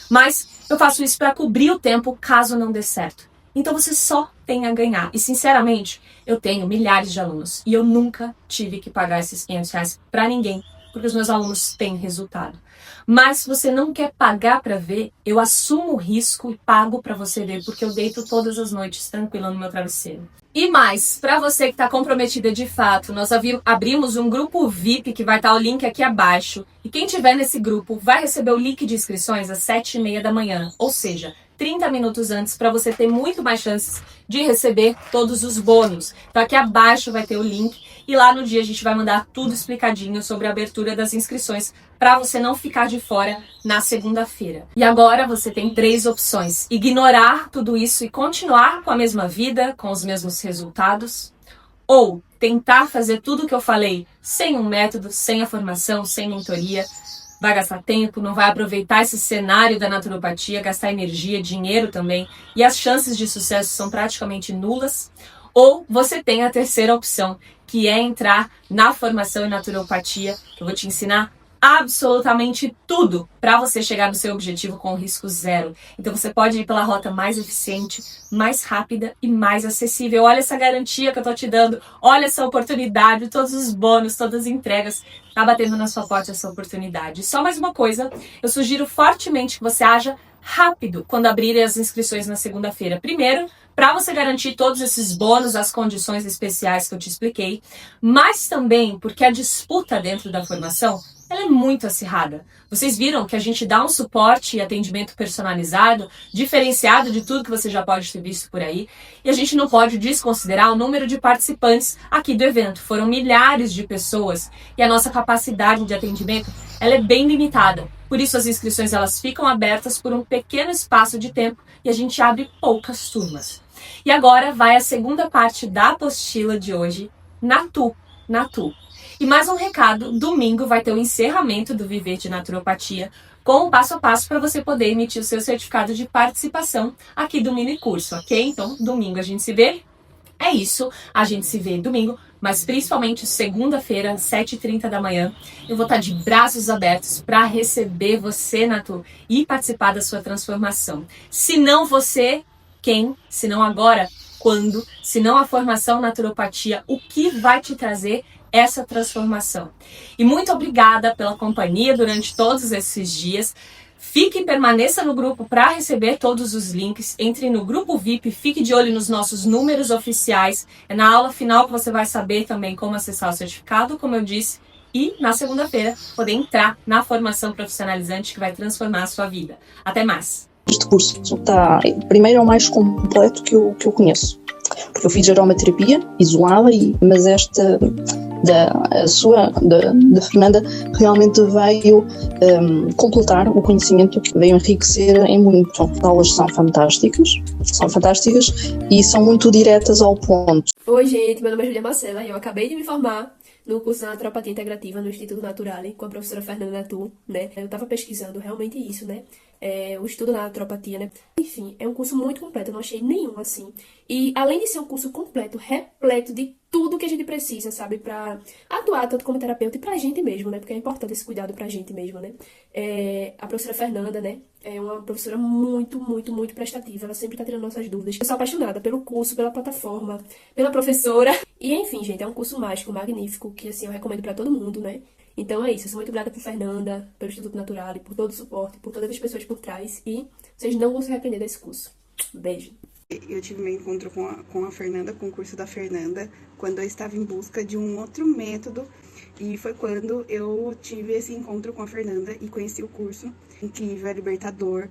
Mas eu faço isso para cobrir o tempo caso não dê certo. Então você só tem a ganhar. E sinceramente, eu tenho milhares de alunos e eu nunca tive que pagar esses R$500 para ninguém, porque os meus alunos têm resultado. Mas se você não quer pagar para ver, eu assumo o risco e pago para você ver, porque eu deito todas as noites tranquila no meu travesseiro. E mais, para você que está comprometida de fato, nós abrimos um grupo VIP que vai estar o link aqui abaixo. E quem tiver nesse grupo vai receber o link de inscrições às 7h30 da manhã, ou seja, 30 minutos antes, para você ter muito mais chances de receber todos os bônus. Então aqui abaixo vai ter o link e lá no dia a gente vai mandar tudo explicadinho sobre a abertura das inscrições para você não ficar de fora na segunda-feira. E agora você tem 3 opções: ignorar tudo isso e continuar com a mesma vida, com os mesmos resultados, ou tentar fazer tudo o que eu falei sem um método, sem a formação, sem mentoria. Vai gastar tempo, não vai aproveitar esse cenário da naturopatia, gastar energia, dinheiro também, e as chances de sucesso são praticamente nulas. Ou você tem a terceira opção, que é entrar na formação em naturopatia, que eu vou te ensinar absolutamente tudo para você chegar no seu objetivo com risco zero. Então você pode ir pela rota mais eficiente, mais rápida e mais acessível. Olha essa garantia que eu tô te dando, olha essa oportunidade, todos os bônus, todas as entregas. Tá batendo na sua porta essa oportunidade. Só mais uma coisa, eu sugiro fortemente que você haja rápido quando abrirem as inscrições na segunda-feira. Primeiro, para você garantir todos esses bônus, as condições especiais que eu te expliquei, mas também porque a disputa dentro da formação ela é muito acirrada. Vocês viram que a gente dá um suporte e atendimento personalizado, diferenciado de tudo que você já pode ter visto por aí, e a gente não pode desconsiderar o número de participantes aqui do evento. Foram milhares de pessoas e a nossa capacidade de atendimento ela é bem limitada. Por isso as inscrições elas ficam abertas por um pequeno espaço de tempo e a gente abre poucas turmas. E agora vai a segunda parte da apostila de hoje, Natu. E mais um recado, domingo vai ter o encerramento do Viver de Naturopatia com o passo a passo para você poder emitir o seu certificado de participação aqui do mini curso, ok? Então, domingo a gente se vê. É isso, a gente se vê domingo, mas principalmente segunda-feira, 7h30 da manhã. Eu vou estar de braços abertos para receber você, Natu, e participar da sua transformação. Se não você, quem? Se não agora, quando? Se não a formação Naturopatia, o que vai te trazer essa transformação? E muito obrigada pela companhia durante todos esses dias. Fique e permaneça no grupo para receber todos os links. Entre no grupo VIP, fique de olho nos nossos números oficiais. É na aula final que você vai saber também como acessar o certificado, como eu disse. E na segunda-feira, poder entrar na formação profissionalizante que vai transformar a sua vida. Até mais! Este curso está, primeiro, é o mais completo que eu conheço. Porque eu fiz aromaterapia isolada, mas esta da Fernanda realmente veio completar o conhecimento, que veio enriquecer em muito. As aulas são fantásticas e são muito diretas ao ponto. Oi gente, meu nome é Julia Marcela e eu acabei de me formar no curso de Naturopatia Integrativa no Instituto Naturale com a professora Fernanda Natu, né? Eu tava pesquisando realmente isso, né? O estudo da naturopatia, né? Enfim, é um curso muito completo, eu não achei nenhum assim. E além de ser um curso completo, repleto de tudo que a gente precisa, sabe? Pra atuar tanto como terapeuta e pra gente mesmo, né? Porque é importante esse cuidado pra gente mesmo, né? A professora Fernanda, né? É uma professora muito prestativa. Ela sempre tá tirando nossas dúvidas. Eu sou apaixonada pelo curso, pela plataforma, pela professora. E enfim, gente, é um curso mágico, magnífico, que assim, eu recomendo pra todo mundo, né? Então é isso, eu sou muito grata por Fernanda, pelo Instituto Naturale, por todo o suporte, por todas as pessoas por trás. E vocês não vão se arrepender desse curso. Beijo. Eu tive meu encontro com a Fernanda, com o curso da Fernanda, quando eu estava em busca de um outro método. E foi quando eu tive esse encontro com a Fernanda e conheci o curso. Incrível, é libertador.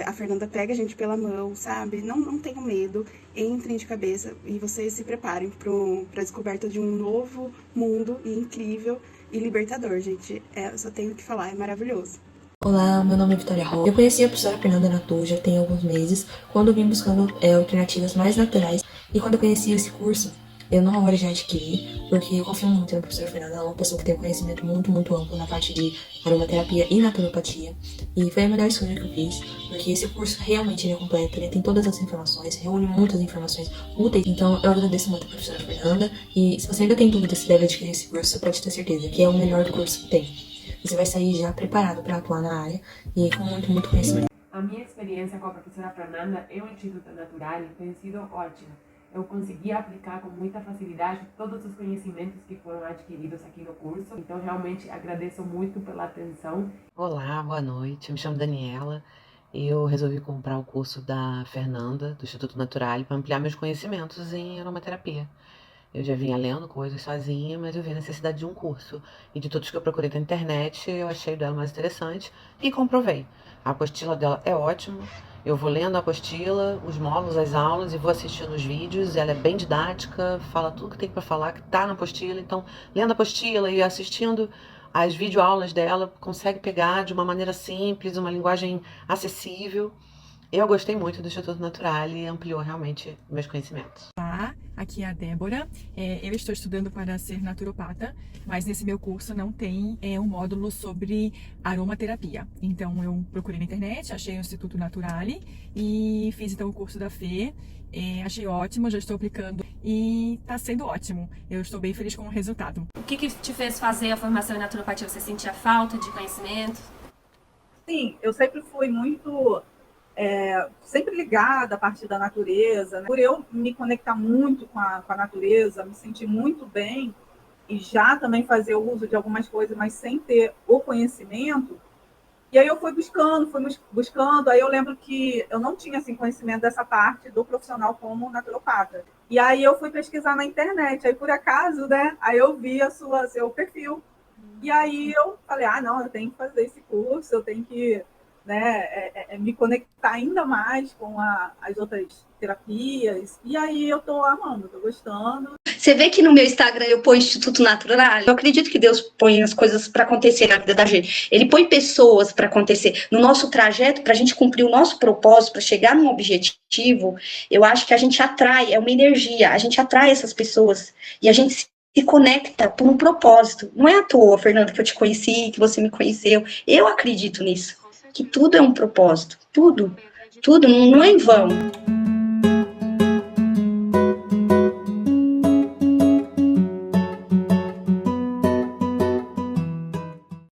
A Fernanda pega a gente pela mão, sabe? Não tenham medo, entrem de cabeça e vocês se preparem para a descoberta de um novo mundo incrível e libertador, gente. Eu só tenho que falar, é maravilhoso. Olá, meu nome é Vitória Rocha. Eu conheci a professora Fernanda Natu já tem alguns meses, quando eu vim buscando alternativas mais naturais. E quando eu conheci esse curso, eu na hora já adquiri, porque eu confio muito na professora Fernanda. Ela é uma pessoa que tem um conhecimento muito amplo na parte de aromaterapia e naturopatia. E foi a melhor escolha que eu fiz, porque esse curso realmente é completo, ele tem todas as informações, reúne muitas informações úteis. Então eu agradeço muito a professora Fernanda. E se você ainda tem dúvida se deve adquirir esse curso, você pode ter certeza que é o melhor curso que tem. Você vai sair já preparado para atuar na área e com muito conhecimento. A minha experiência com a professora Fernanda e o Instituto Naturale tem sido ótima. Eu consegui aplicar com muita facilidade todos os conhecimentos que foram adquiridos aqui no curso. Então, realmente, agradeço muito pela atenção. Olá, boa noite. Eu me chamo Daniela. Eu resolvi comprar o curso da Fernanda, do Instituto Naturale, para ampliar meus conhecimentos em aromaterapia. Eu já vinha lendo coisas sozinha, mas eu vi a necessidade de um curso. E de todos que eu procurei na internet, eu achei o dela mais interessante e comprovei. A apostila dela é ótima. Eu vou lendo a apostila, os módulos, as aulas e vou assistindo os vídeos. Ela é bem didática, fala tudo que tem para falar, que tá na apostila. Então, lendo a apostila e assistindo as videoaulas dela, consegue pegar de uma maneira simples, uma linguagem acessível. Eu gostei muito do Instituto Naturale e ampliou realmente meus conhecimentos. Olá, aqui é a Débora. Eu estou estudando para ser naturopata, mas nesse meu curso não tem um módulo sobre aromaterapia. Então eu procurei na internet, achei o Instituto Naturale e fiz então o curso da Fê. Achei ótimo, já estou aplicando e está sendo ótimo. Eu estou bem feliz com o resultado. O que te fez fazer a formação em naturopatia? Você sentia falta de conhecimento? Sim, eu sempre fui muito... sempre ligada à parte da natureza, né? Por eu me conectar muito com a natureza, me sentir muito bem e já também fazer uso de algumas coisas, mas sem ter o conhecimento. E aí eu fui buscando, aí eu lembro que eu não tinha assim, conhecimento dessa parte do profissional como naturopata. E aí eu fui pesquisar na internet, aí por acaso, né, aí eu vi seu perfil. E aí eu falei, não, eu tenho que fazer esse curso, eu tenho que, né, me conectar ainda mais com as outras terapias. E aí eu tô amando, tô gostando. Você vê que no meu Instagram eu ponho Instituto Natural. Eu acredito que Deus põe as coisas para acontecer na vida da gente. Ele põe pessoas para acontecer. No nosso trajeto, para a gente cumprir o nosso propósito, para chegar num objetivo, eu acho que a gente atrai, é uma energia, a gente atrai essas pessoas e a gente se conecta por um propósito. Não é à toa, Fernanda, que eu te conheci, que você me conheceu. Eu acredito nisso, que tudo é um propósito. Tudo não é em vão.